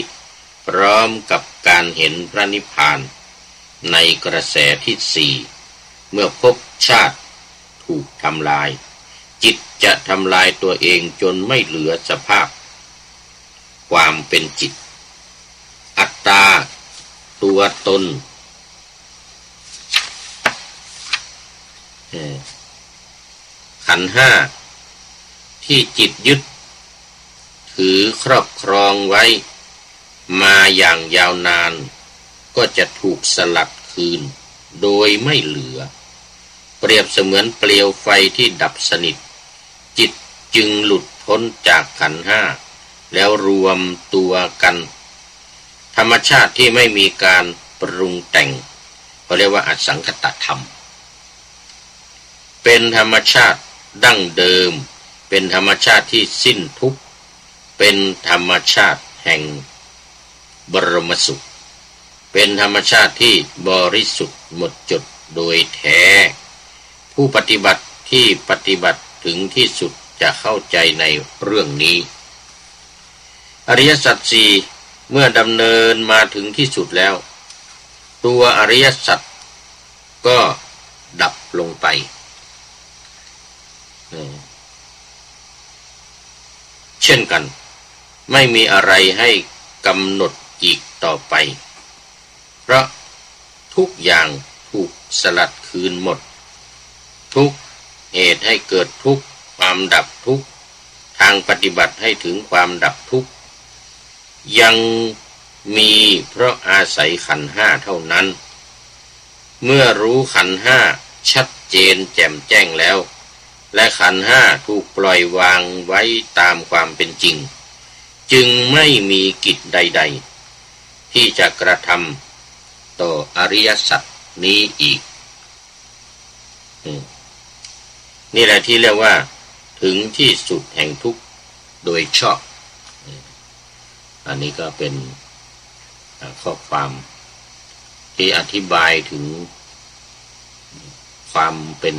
พร้อมกับการเห็นพระนิพพานในกระแสที่สี่เมื่อภพชาติถูกทำลายจิตจะทำลายตัวเองจนไม่เหลือสภาพความเป็นจิตอัตตาตัวตนขันธ์ห้าที่จิตยึดถือครอบครองไว้มาอย่างยาวนานก็จะถูกสลัดคืนโดยไม่เหลือเปรียบเสมือนเปลวไฟที่ดับสนิทจิตจึงหลุดพ้นจากขันธ์ห้าแล้วรวมตัวกันธรรมชาติที่ไม่มีการปรุงแต่งเขาเรียกว่าอสังคตธรรมเป็นธรรมชาติดั้งเดิมเป็นธรรมชาติที่สิ้นทุกข์เป็นธรรมชาติแห่งบรมสุขเป็นธรรมชาติที่บริสุทธิ์หมดจดโดยแท้ผู้ปฏิบัติที่ปฏิบัติถึงที่สุดจะเข้าใจในเรื่องนี้อริยสัจสี่เมื่อดำเนินมาถึงที่สุดแล้วตัวอริยสัจก็ดับลงไปเช่นกันไม่มีอะไรให้กำหนดอีกต่อไปเพราะทุกอย่างถูกสลัดคืนหมดทุกเหตุให้เกิดทุกความดับทุกทางปฏิบัติให้ถึงความดับทุกยังมีเพราะอาศัยขันธ์ห้าเท่านั้นเมื่อรู้ขันธ์ห้าชัดเจนแจ่มแจ้งแล้วและขันธ์ห้าถูกปล่อยวางไว้ตามความเป็นจริงจึงไม่มีกิจใดๆที่จะกระทำต่ออริยสัจนี้อีกนี่แหละที่เรียกว่าถึงที่สุดแห่งทุกข์โดยชอบอันนี้ก็เป็นข้อความที่อธิบายถึงความเป็น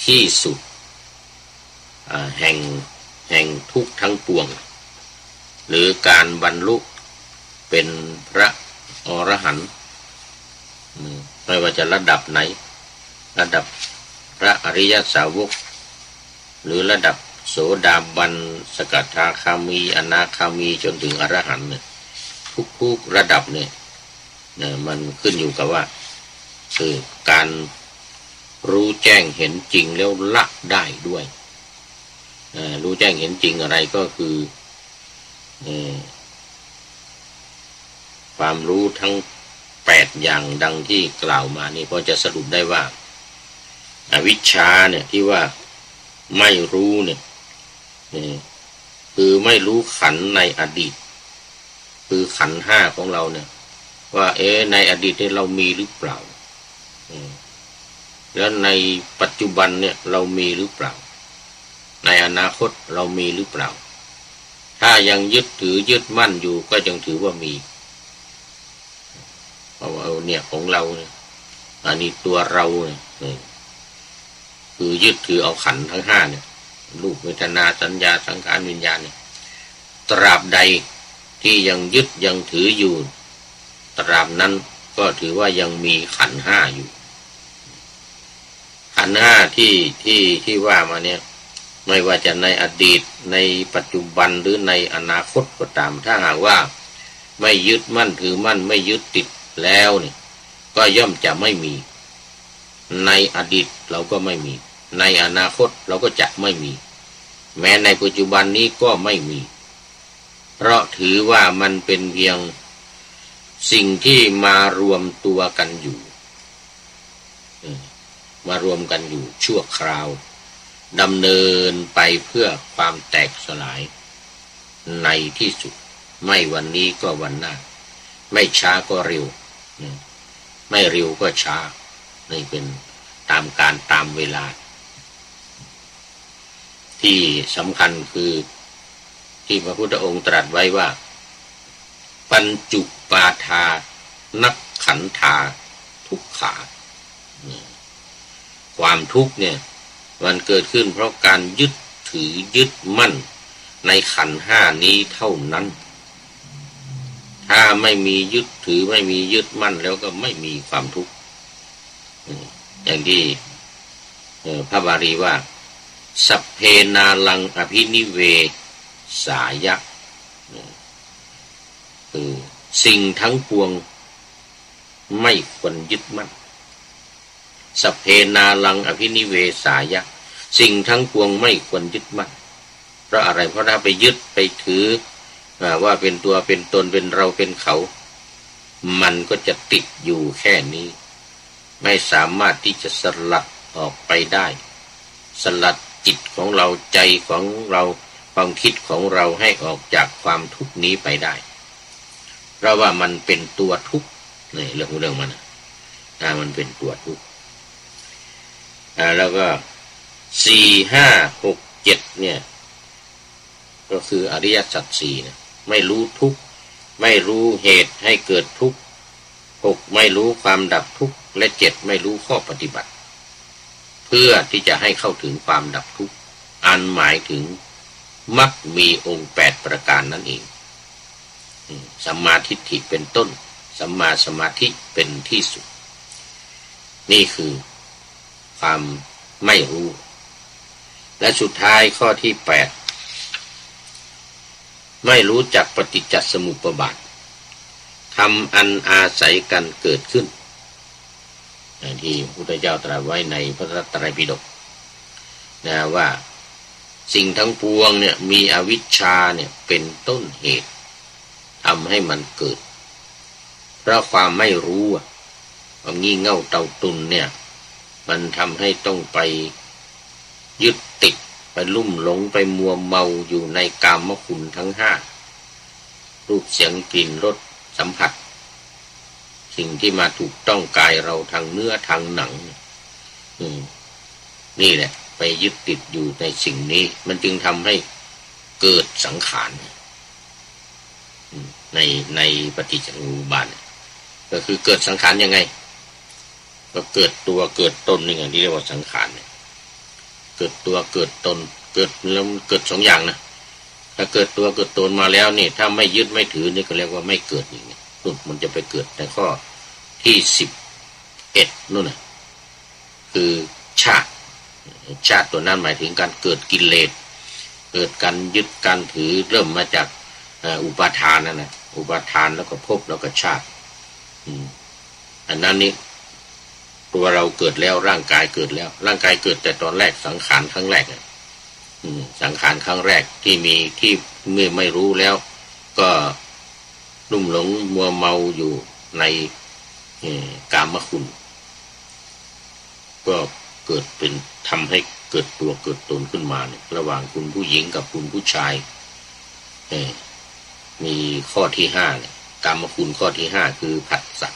ที่สุดแห่งทุกข์ทั้งปวงหรือการบรรลุเป็นพระอรหันต์ไม่ว่าจะระดับไหนระดับพระอริยสาวกหรือระดับโสดาบันสกทาคามีอนาคามีจนถึงอรหันต์เนี่ยทุกระดับเนี่ยมันขึ้นอยู่กับว่าคือการรู้แจ้งเห็นจริงแล้วละได้ด้วยรู้แจ้งเห็นจริงอะไรก็คือความรู้ทั้ง8อย่างดังที่กล่าวมานี่พอจะสรุปได้ว่าอวิชชาเนี่ยที่ว่าไม่รู้เนี่ยคือไม่รู้ขันธ์ในอดีตคือขันธ์ห้าของเราเนี่ยว่าในอดีตเนี่ยเรามีหรือเปล่าแล้วในปัจจุบันเนี่ยเรามีหรือเปล่าในอนาคตเรามีหรือเปล่าถ้ายังยึดถือยึดมั่นอยู่ก็ยังถือว่ามี เอาเนี่ยของเราเนี่ยอันนี้ตัวเราเนี่ยคือยึดถือเอาขันธ์ทั้งห้าเนี่ยรูปเวทนาสัญญาสังขารวิญญาณเนี่ยตราบใดที่ยังยึดยังถืออยู่ตราบนั้นก็ถือว่ายังมีขันธ์ห้าอยู่ขันธ์ห้าที่ว่ามาเนี่ยไม่ว่าจะในอดีตในปัจจุบันหรือในอนาคตก็ตามถ้าหากว่าไม่ยึดมั่นถือมั่นไม่ยึดติดแล้วเนี่ยก็ย่อมจะไม่มีในอดีตเราก็ไม่มีในอนาคตเราก็จะไม่มีแม้ในปัจจุบันนี้ก็ไม่มีเพราะถือว่ามันเป็นเพียงสิ่งที่มารวมตัวกันอยู่มารวมกันอยู่ชั่วคราวดำเนินไปเพื่อความแตกสลายในที่สุดไม่วันนี้ก็วันหน้าไม่ช้าก็เร็วไม่เร็วก็ช้านี่เป็นตามการตามเวลาที่สำคัญคือที่พระพุทธองค์ตรัสไว้ว่าปัญจุปาทานักขันธาทุกขาความทุกข์เนี่ยมันเกิดขึ้นเพราะการยึดถือยึดมั่นในขันธ์ห้านี้เท่านั้นถ้าไม่มียึดถือไม่มียึดมั่นแล้วก็ไม่มีความทุกข์อย่างที่พระบาลีว่าสัพเพนาลังอภินิเวสายะคือสิ่งทั้งปวงไม่ควรยึดมั่นสัพเพนาลังอภินิเวสายะสิ่งทั้งปวงไม่ควรยึดมั่นเพราะอะไรเพราะถ้าไปยึดไปถือว่าเป็นตัวเป็นตนเป็นเราเป็นเขามันก็จะติดอยู่แค่นี้ไม่สามารถที่จะสลัดออกไปได้สลัดจิตของเราใจของเราความคิดของเราให้ออกจากความทุกข์นี้ไปได้เพราะว่ามันเป็นตัวทุกข์นี่เรื่องมันมันเป็นตัวทุกข์แล้วก็4 5 6 7เนี่ยก็คืออริยสัจ4นะไม่รู้ทุกข์ไม่รู้เหตุให้เกิดทุกข์6ไม่รู้ความดับทุกข์และ7ไม่รู้ข้อปฏิบัติเพื่อที่จะให้เข้าถึงความดับทุกข์อันหมายถึงมรรคมีองค์8ประการนั่นเองสัมมาทิฏฐิเป็นต้นสัมมาสมาธิเป็นที่สุดนี่คือความไม่รู้และสุดท้ายข้อที่8ไม่รู้จักปฏิจจสมุปบาทธรรมอันอาศัยกันเกิดขึ้นอย่างที่พระพุทธเจ้าตรัสไว้ในพระไตรปิฎกนะว่าสิ่งทั้งปวงเนี่ยมีอวิชชาเนี่ยเป็นต้นเหตุทำให้มันเกิดเพราะความไม่รู้ความงี่เง่าเต่าตุนเนี่ยมันทำให้ต้องไปยึดติดไปลุ่มหลงไปมัวเมาอยู่ในกามคุณทั้ง5รูปเสียงกลิ่นรสสัมผัสสิ่งที่มาถูกต้องกายเราทางเนื้อทางหนังนี่แหละไปยึดติดอยู่ในสิ่งนี้มันจึงทำให้เกิดสังขารในปฏิจจสมุปบาทก็คือเกิดสังขารยังไงก็เกิดตัวเกิดตนนี่ไงที่เรียกว่าสังขารเนี่ยเกิดตัวเกิดตนเกิดแล้วเกิด2อย่างนะถ้าเกิดตัวเกิดตนมาแล้วนี่ถ้าไม่ยึดไม่ถือนี่ก็เรียกว่าไม่เกิดอีกนู่นมันจะไปเกิดในข้อที่11นู่นน่ะคือชาติตัวนั้นหมายถึงการเกิดกิเลสเกิดการยึดการถือเริ่มมาจากอุปาทานนั่นนะอุปาทานแล้วก็ภพแล้วก็ชาติอันนั้นนี่ตัวเราเกิดแล้วร่างกายเกิดแล้วร่างกายเกิดแต่ตอนแรกสังขารครั้งแรกสังขารครั้งแรกที่มีที่เมื่อไม่รู้แล้วก็ลุ่มหลงมัวเมาอยู่ในกามคุณก็เกิดเป็นทำให้เกิดตัวเกิดตนขึ้นมาเนี่ยระหว่างคุณผู้หญิงกับคุณผู้ชายมีข้อที่5เนี่ยกามคุณข้อที่5คือผัสสะ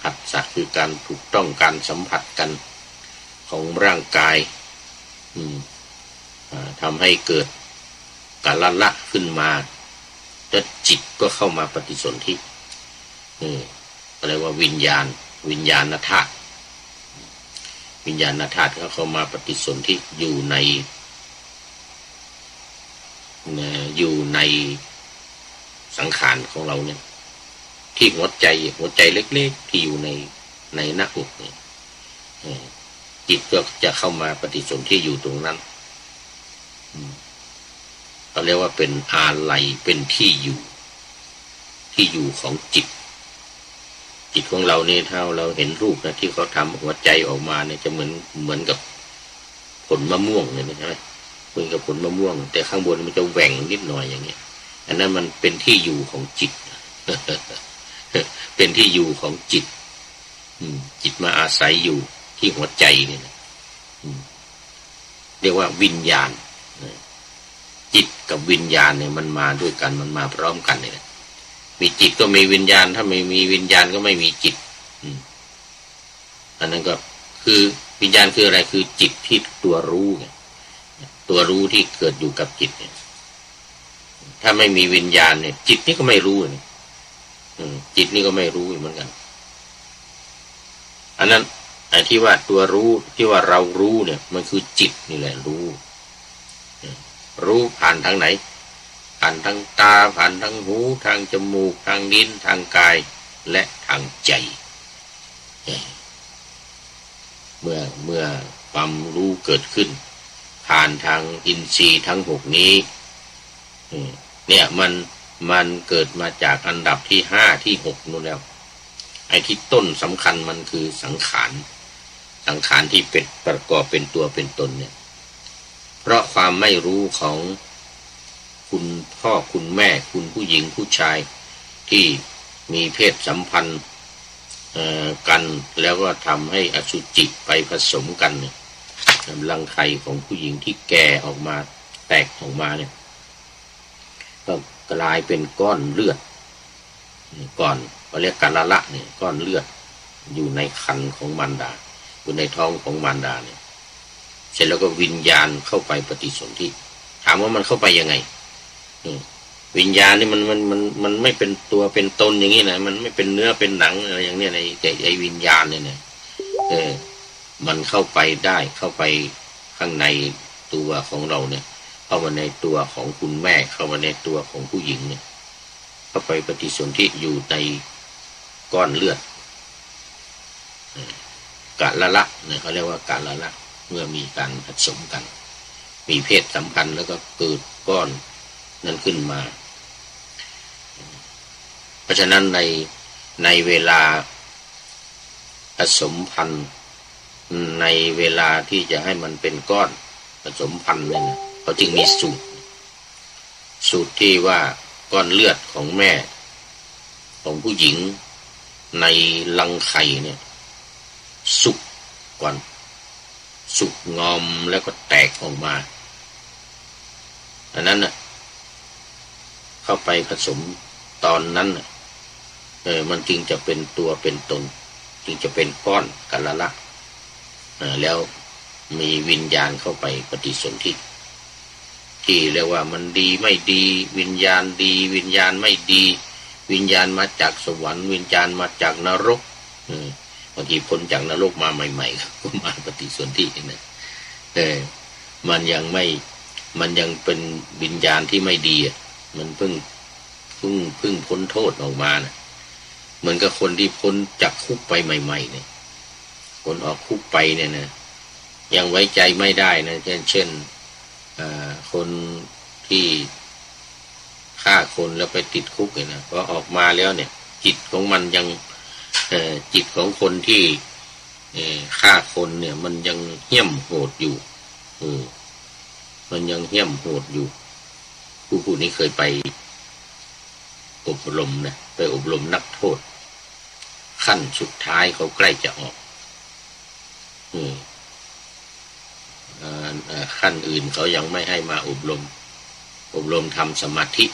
ผัสสะคือการถูกต้องการสัมผัสกันของร่างกายทำให้เกิดการละขึ้นมาแล้วจิตก็เข้ามาปฏิสนธิ เรียกว่าวิญญาณธาตุวิญญาณธาตุก็เข้ามาปฏิสนธิอยู่ในสังขารของเราเนี่ยที่หัวใจเล็กๆที่อยู่ในหน้าอกเนี่ยจิตก็จะเข้ามาปฏิสนธิอยู่ตรงนั้นเขาเรียกว่าเป็นอาลัยเป็นที่อยู่ของจิตของเราเนี่ยถ้าเราเห็นรูปนะที่เขาทำหัวใจออกมาเนี่ยจะเหมือนกับผลมะม่วงเนี่ยใช่ไหมเหมือนกับผลมะม่วงแต่ข้างบนมันจะแหว่งนิดหน่อยอย่างเงี้ยอันนั้นมันเป็นที่อยู่ของจิต เป็นที่อยู่ของจิตจิตมาอาศัยอยู่ที่หัวใจเนี่ยนะเรียกว่าวิญญาณจิตกับวิญญาณเนี่ยมันมาด้วยกันมันมาพร้อมกันเนี่ยมีจิตก็มีวิญญาณถ้าไม่มีวิญญาณก็ไม่มีจิตอันนั้นก็คือวิญญาณคืออะไรคือจิตที่ตัวรู้ไงตัวรู้ที่เกิดอยู่กับจิตเนี่ยถ้าไม่มีวิญญาณเนี่ยจิตนี่ก็ไม่รู้เนี่ยจิตนี่ก็ไม่รู้เหมือนกันอันนั้นไอ้ที่ว่าตัวรู้ที่ว่าเรารู้เนี่ยมันคือจิตนี่แหละรู้ผ่านทางไหนผ่านทางตาผ่านทางหูทางจมูกทางลิ้นทางกายและทางใจเมื่อความรู้เกิดขึ้นผ่านทางอินทรีย์ทั้งหกนี้เนี่ยมันเกิดมาจากอันดับที่5ที่6นู่นแล้วไอ้ที่ต้นสำคัญมันคือสังขารที่เป็นประกอบเป็นตัวเป็นตนเนี่ยเพราะความไม่รู้ของคุณพ่อคุณแม่คุณผู้หญิงผู้ชายที่มีเพศสัมพันธ์กันแล้วก็ทำให้อสุจิไปผสมกันเนี่ยรังไข่ของผู้หญิงที่แก่ออกมาแตกออกมาเนี่ยก็กลายเป็นก้อนเลือดก้อนเขาเรียกกาละเนี่ยก้อนเลือดอยู่ในครรภ์ของมารดาอยู่ในท้องของมารดาเนี่ยเสร็จแล้วก็วิญญาณเข้าไปปฏิสนธิถามว่ามันเข้าไปยังไงวิญญาณนี่มันไม่เป็นตัวเป็นตนอย่างนี้นะมันไม่เป็นเนื้อเป็นหนังอะไรอย่างเนี้ยในไอ้วิญญาณเนี่ยมันเข้าไปได้เข้าไปข้างในตัวของเราเนี่ยเข้ามาในตัวของคุณแม่เข้ามาในตัวของผู้หญิงเนี่ยเข้าไปปฏิสนธิอยู่ในก้อนเลือดกะละเนี่ยเขาเรียกว่ากะละเมื่อมีการผสมกันมีเพศสัมพันธ์แล้วก็เกิดก้อนนั้นขึ้นมาเพราะฉะนั้นในเวลาผสมพันธุ์ในเวลาที่จะให้มันเป็นก้อนผสมพันธุ์เนี่ยนะเขาจึงมีสูตรที่ว่าก้อนเลือดของแม่ของผู้หญิงในรังไข่เนี่ยสุกก่อนสุกงอมแล้วก็แตกออกมาอันนั้นน่ะเข้าไปผสมตอนนั้นน่ะมันจึงจะเป็นตัวเป็นตนจึงจะเป็นก้อนกะละแล้วมีวิญญาณเข้าไปปฏิสนธิที่เรียกว่ามันดีไม่ดีวิญญาณดีวิญญาณไม่ดีวิญญาณมาจากสวรรค์วิญญาณมาจากนรกบางทีพ้นจากนรกมาใหม่ๆก็มาปฏิสนธินะมันยังเป็นวิญญาณที่ไม่ดีมันเพิ่งพ้นโทษออกมานะเหมือนกับคนที่พ้นจากคุกไปใหม่ๆเนี่ยคนออกคุกไปเนี่ยนะยังไว้ใจไม่ได้นะเช่นคนที่ฆ่าคนแล้วไปติดคุกเนี่ยนะพอออกมาแล้วเนี่ยจิตของมันยังจิตของคนที่ฆ่าคนเนี่ยมันยังเหี้ยมโหดอยู่มันยังเหี้ยมโหดอยู่ผู้นี้เคยไปอบรมนะไปอบรมนักโทษขั้นสุดท้ายเขาใกล้จะออกขั้นอื่นเขายังไม่ให้มาอบรมทำสมาธิ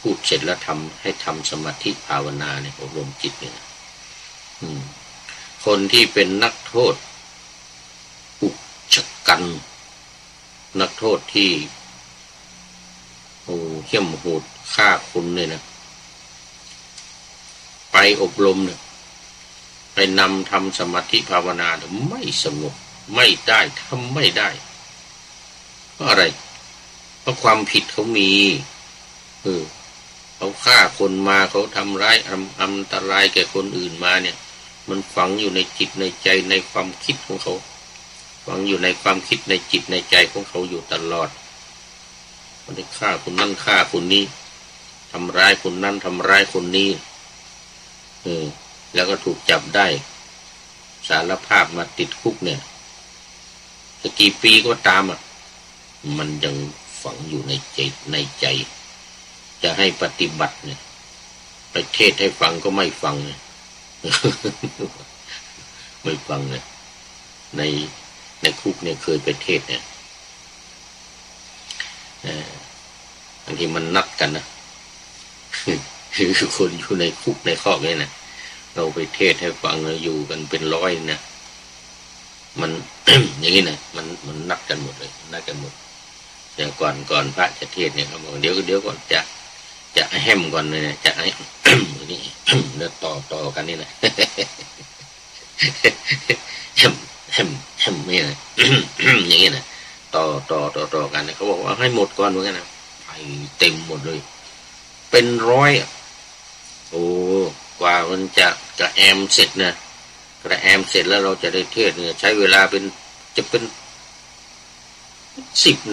พูดเสร็จแล้วให้ทำสมาธิภาวนาเนี่ยอบรมจิตเนี่ยคนที่เป็นนักโทษอุกชะกันนักโทษที่เหี้ยมโหดฆ่าคนเนี่ยนะไป ไปอบรมเนี่ยไปนำทำสมาธิภาวนาไม่สงบไม่ได้ทำไม่ได้เพราะอะไรเพราะความผิดเขามีเขาฆ่าคนมาเขาทำร้ายอันตรายแก่คนอื่นมาเนี่ยมันฝังอยู่ในจิตในใจในความคิดของเขาฝังอยู่ในความคิดในจิตในใจของเขาอยู่ตลอดมันได้ฆ่าคนนั้นฆ่าคนนี้ทำร้ายคนนั้นทำร้ายคนนี้แล้วก็ถูกจับได้สารภาพมาติดคุกเนี่ยจะกี่ปีก็ตามมันยังฝังอยู่ในใจจะให้ปฏิบัติเนี่ยไปเทศให้ฟังก็ไม่ฟังเนี่ยไม่ฟังเนี่ยในคุกเนี่ยเคยไปเทศเนี่ยบางทีมันนัดกันนะคือคนอยู่ในคุกในคอกเนี่ยนะเราไปเทศให้ฟังเราอยู่กันเป็นร้อยนะมัน อย่างนี้นะมันนัดกันหมดเลยนัดกันหมดแต่ก่อนพระจะเทศเนี่ยเขาบอกเดี๋ยวก่อนจะแฮมก่อนเลยนะจะให้ นี่แล้วต่อกันนี่นะแฮมนี่นะ อย่างนี้นะต่อกันนะเขาบอกว่าให้หมดก่อนเหมือนกันนะไปเต็มหมดเลยเป็นร้อยโอ้กว่ามันจะแอมเสร็จนะกระแอมเสร็จแล้วเราจะได้เทศเนี่ยใช้เวลาเป็น10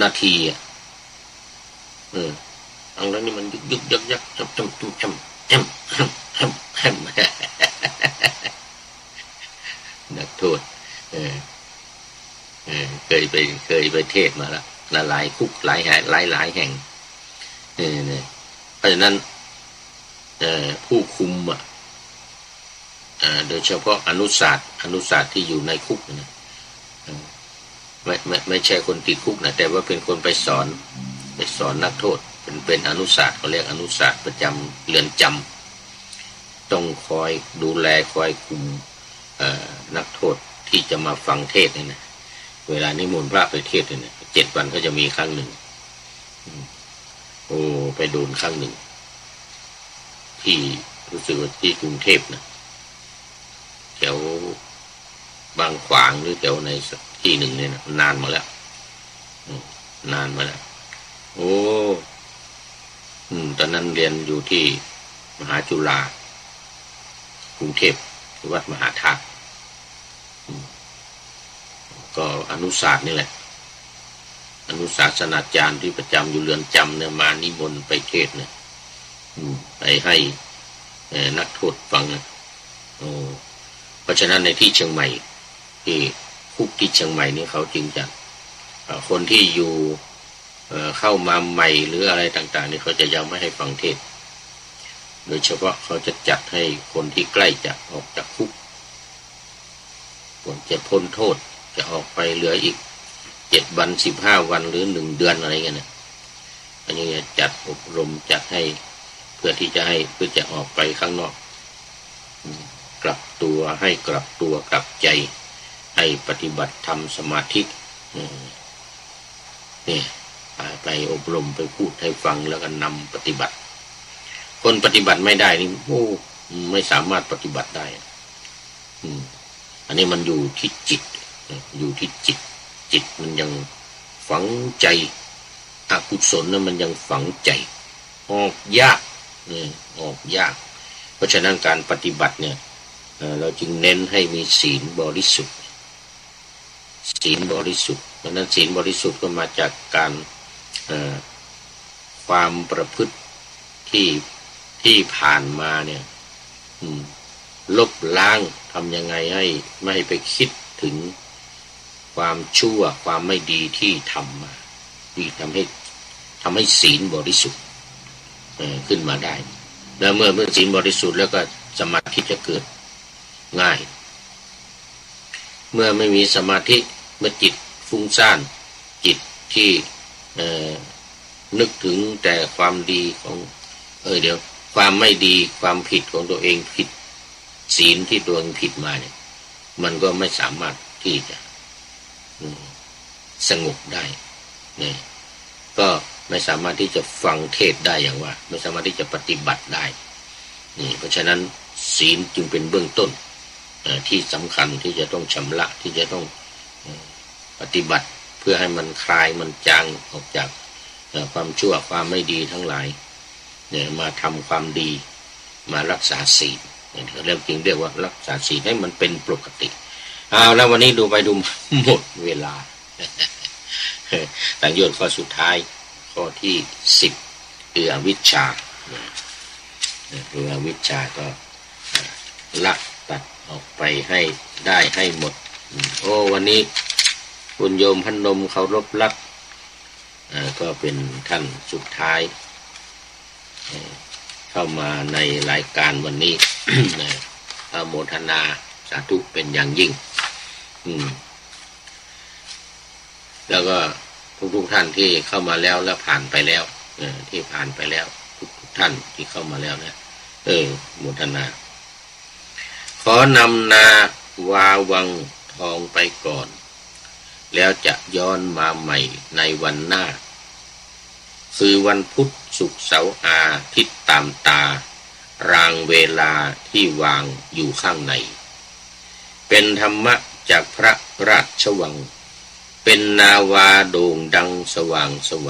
นาทีอันนั้นนี่มันยึกยักจำนักโทษเคยไปเทศมาแล้วหลายคุกหลายแห่งเพราะฉะนั้นผู้คุมโดยเฉพาะอนุศาสตร์ที่อยู่ในคุกนะไม่ใช่คนติดคุกนะแต่ว่าเป็นคนไปสอนนักโทษเป็นอนุศาสตร์เขาเรียกอนุศาสตร์ประจำเรือนจำต้องคอยดูแลคอยคุมนักโทษที่จะมาฟังเทศเนี่ยนะเวลานิมนต์พระไปเทศเนี่ย7 วันก็จะมีครั้งหนึ่งไปโดนครั้งหนึ่งที่รู้สึกว่าที่กรุงเทพนะแถวบางขวางหรือแถวในที่หนึ่งเนี่ยนะนานมาแล้วตอนนั้นเรียนอยู่ที่มหาจุฬากรุงเทพวัดมหาธาตุก็อนุศาสตร์นี่แหละอนุศาสนาจารย์ที่ประจำอยู่เรือนจำเนี่ยมานิมนต์ไปเทศเนี่ยไปให้นักโทษฟังเพราะฉะนั้นในที่เชียงใหม่ที่คุกที่เชียงใหม่นี่เขาจึงจะคนที่อยู่เข้ามาใหม่หรืออะไรต่างๆนี่เขาจะยังไม่ให้ฟังเทศโดยเฉพาะเขาจะจัดให้คนที่ใกล้จะออกจากคุกคนจะพ้นโทษจะออกไปเหลืออีก7 วัน15 วันหรือ1 เดือนอะไรเงี้ยนะอันนี้จัดอบรมจัดให้เพื่อจะออกไปข้างนอกกลับตัวกลับใจให้ปฏิบัติธรรมสมาธินี่ไปอบรมไปพูดให้ฟังแล้วก็นำปฏิบัติคนปฏิบัติไม่ได้นี่ไม่สามารถปฏิบัติได้อันนี้มันอยู่ที่จิตมันยังฝังใจอกุศลนั้นมันยังฝังใจออกยากเพราะฉะนั้นการปฏิบัติเนี่ยเราจึงเน้นให้มีศีลบริสุทธิ์เพราะนั้นศีลบริสุทธิ์ก็มาจากการความประพฤติที่ผ่านมาเนี่ยลบล้างทำยังไงให้ไม่ให้ไปคิดถึงความชั่วความไม่ดีที่ทำมาที่ทำให้ศีลบริสุทธิ์ขึ้นมาได้แล้วเมื่อศีลบริสุทธิ์แล้วก็สมาธิจะเกิดง่ายเมื่อไม่มีสมาธิเมื่อจิตฟุ้งซ่านจิตที่นึกถึงแต่ความดีของเดี๋ยวความไม่ดีความผิดของตัวเองผิดศีลที่ตัวเองผิดมาเนี่ยมันก็ไม่สามารถที่จะสงบได้เนี่ยก็ไม่สามารถที่จะฟังเทศได้อย่างว่าไม่สามารถที่จะปฏิบัติได้นี่เพราะฉะนั้น ศีลจึงเป็นเบื้องต้นที่สำคัญที่จะต้องชำระที่จะต้องปฏิบัติเพื่อให้มันคลายมันจางออกจากความชั่วความไม่ดีทั้งหลายเนี่ยมาทำความดีมารักษาศีลเรื่องจริงเรียกว่ารักษาศีลให้มันเป็นปกติเอาแล้ววันนี้ดูไปดูหมดเวลาสังโยชน์ข้อสุดท้ายข้อที่10คืออวิชชาคืออวิชชาก็ละตัดออกไปให้ได้ให้หมดโอ้วันนี้คุณโยมพนมเคารพรักก็เป็นท่านสุดท้ายเข้ามาในรายการวันนี้ อโมทนาสาธุเป็นอย่างยิ่งแล้วก็ทุกท่านที่เข้ามาแล้วและผ่านไปแล้วที่ผ่านไปแล้วทุกท่านที่เข้ามาแล้วนะโมทนาขอนำนาวาวังทองไปก่อนแล้วจะย้อนมาใหม่ในวันหน้าคือวันพุธศุกร์เสาร์อาทิตย์ตามตารางเวลาที่วางอยู่ข้างในเป็นธรรมะจากพระราชวังเป็นนาวาโด่งดังสว่างไสว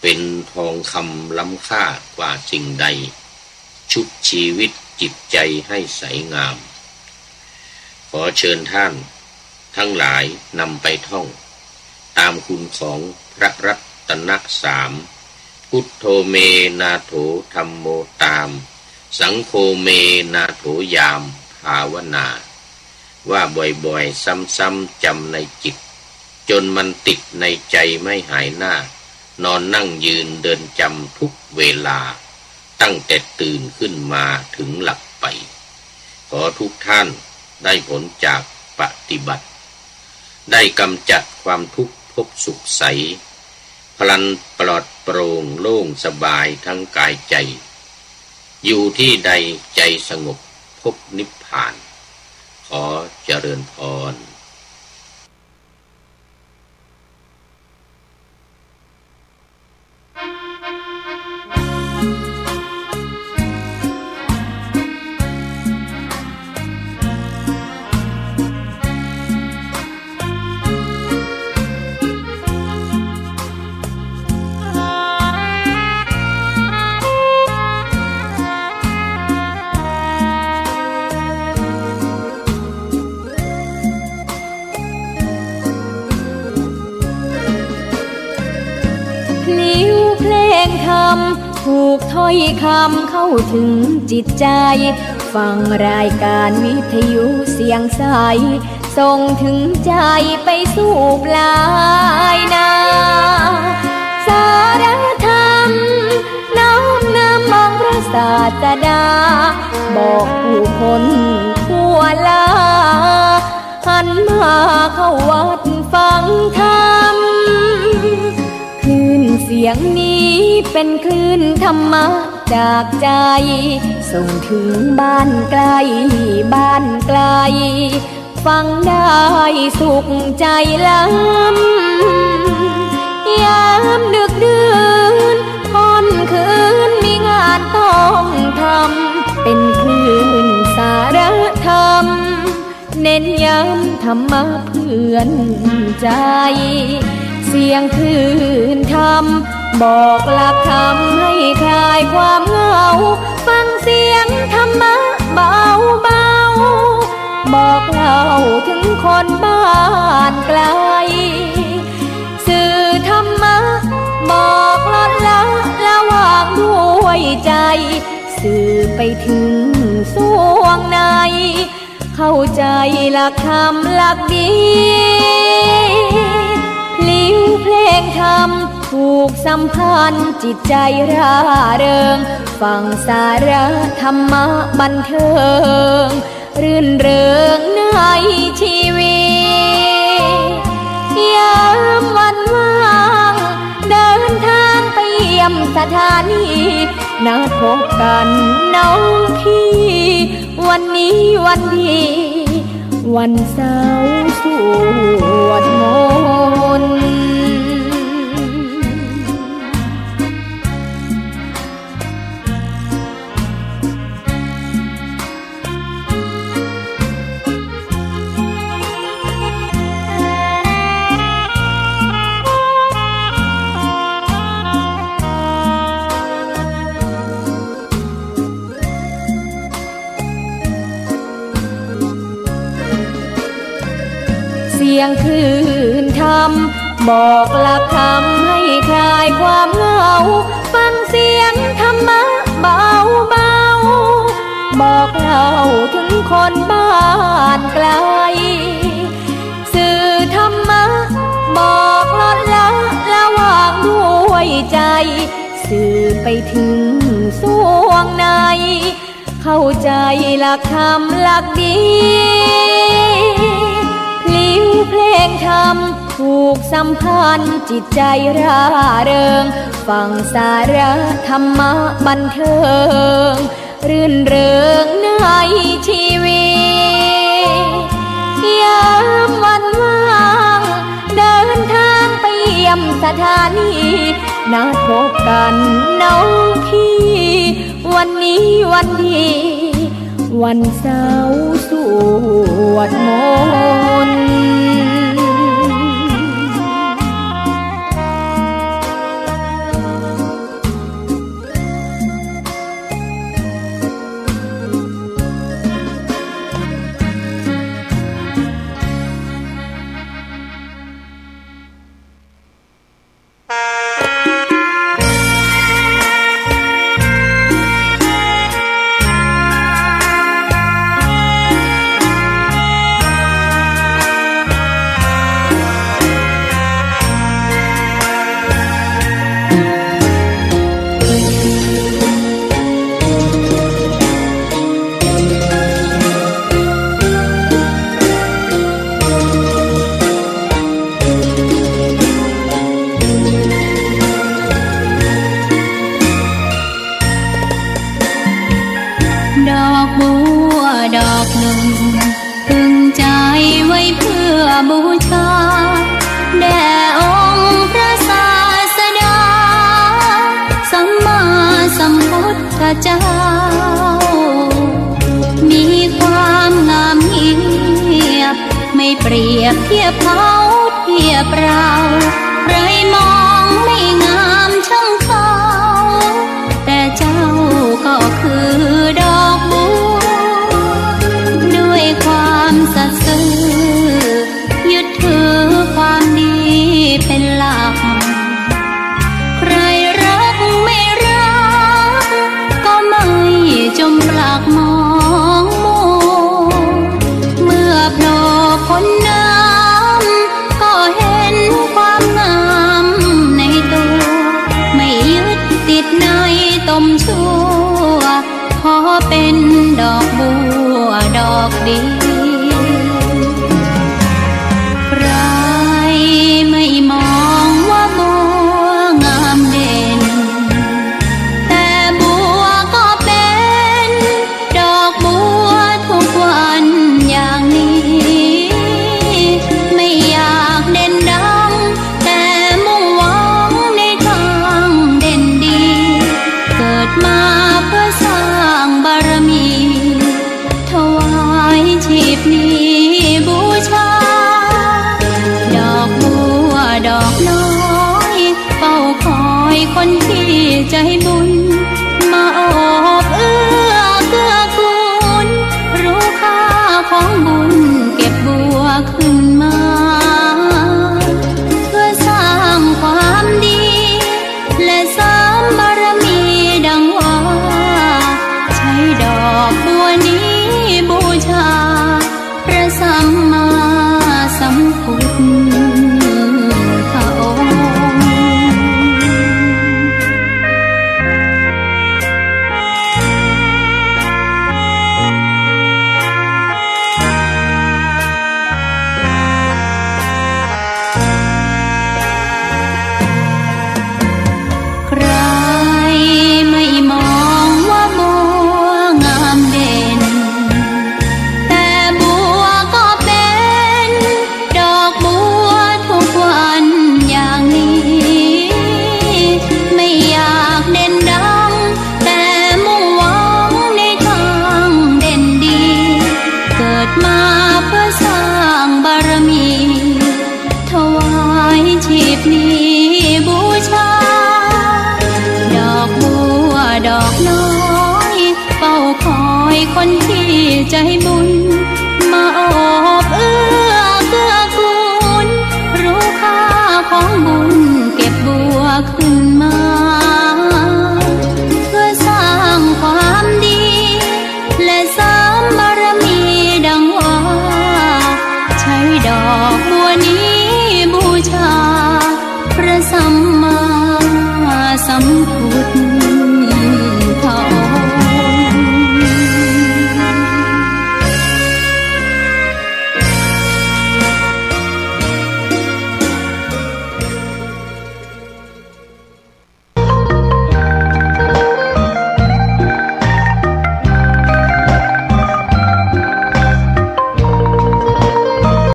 เป็นทองคำล้ำค่ากว่าสิ่งใดชุบชีวิตจิตใจให้ใสงามขอเชิญท่านทั้งหลายนำไปท่องตามคุณของพระรัตนสามพุทโธเมนาโถธัมโมตามสังโฆเมนาโถยามภาวนาว่าบ่อยๆซ้ำๆจำในจิตจนมันติดในใจไม่หายหน้านอนนั่งยืนเดินจำทุกเวลาตั้งแต่ตื่นขึ้นมาถึงหลับไปขอทุกท่านได้ผลจากปฏิบัติได้กำจัดความทุกข์พบสุขใสพลันปลอดโปร่งโล่งสบายทั้งกายใจอยู่ที่ใดใจสงบพบนิพพานขอเจริญพรถูกถ้อยคำเข้าถึงจิตใจฟังรายการวิทยุเสียงใสส่งถึงใจไปสู่ปลายนาสารธรรมน้อมนำมองพระศาสดาบอกผู้คนทั่วลาหันมาเข้าวัดฟังธรรมคลื่นเสียงนี้เป็นคลื่นธรรมะจากใจส่งถึงบ้านไกลบ้านไกลฟังได้สุขใจล้ำยามดึกดื่นค่ำคืนมีงานต้องทำเป็นคลื่นสารธรรมเน้นย้ำธรรมะเพื่อนใจเสียงคลื่นธรรมบอกหลักธรรมให้คลายความเหงาฟังเสียงธรรมะเบาเบาบอกเล่าถึงคนบ้านไกลสื่อธรรมะบอกลดละละวางด้วยใจสื่อไปถึงสวงในเข้าใจหลักธรรมหลักดีลิ้วเพลงธรรมถูกสัมพันธ์จิตใจร่าเริงฟังสาระธรรมะบันเทิงรื่นเริงในชีวิตยามวันว่างเดินทางไปเยี่ยมสถานีนัดพบกันน้องพี่วันนี้วันดีวันเสาร์สวดมนต์ สียงคลื่นธรรมบอกหลักธรรมให้คลายความเหงาฟังเสียงธรรมะเบาเบาบอกเล่าถึงคนบ้านไกลสื่อธรรมะบอกลดละวางด้วยใจสื่อไปถึงสวงในเข้าใจหลักธรรมหลักดีพลิ้วเพลงธรรมผูกสัมพันธ์จิตใจร่าเริงฟังสาระธรรมะบันเทิงรื่นเริงในชีวิตยามวันว่างเดินทางไปเยี่ยมสถานีนัดพบกันน้องพี่วันนี้วันดีวันเสาร์สวดมนต์บูชาแด่องค์พระศาสดาสัมมาสัมพุทธเจ้ามีความงามเงียบไม่เปรียบเทียบเขาเทียบเราใครมองไม่งามช่างเขาแต่เจ้าก็คือดอกบัวด้วยความสัตย์ซื่อยึดถือความดีเป็นหลักใครรักไม่รักก็ไม่จมปลักมองมัวเมื่อโผล่พ้นน้ำก็เห็นความงามในตัวไม่ยึดติดในตมชั่วขอเป็นดอกบัวดอกดีไม่มองว่าบัวงามเด่นแต่บัวก็เป็นดอกบัวทุกวันอย่างนี้ไม่อยากเด่นดังแต่มุ่งหวังในทางเด่นดีเกิดมาเพื่อสร้างบารมีถวายชีพนี้บูชาดอกน้อยเฝ้าคอยคนที่ใจบุญมาโอบเอื้อเกื้อกูลรู้ค่าของบุญเก็บบัวขึ้นมาเพื่อสร้างความดีและสร้างบารมีดังว่าใช้ดอกบัวนี้บูชาพระสัมมาสัมพุทธคนที่ใจบุญ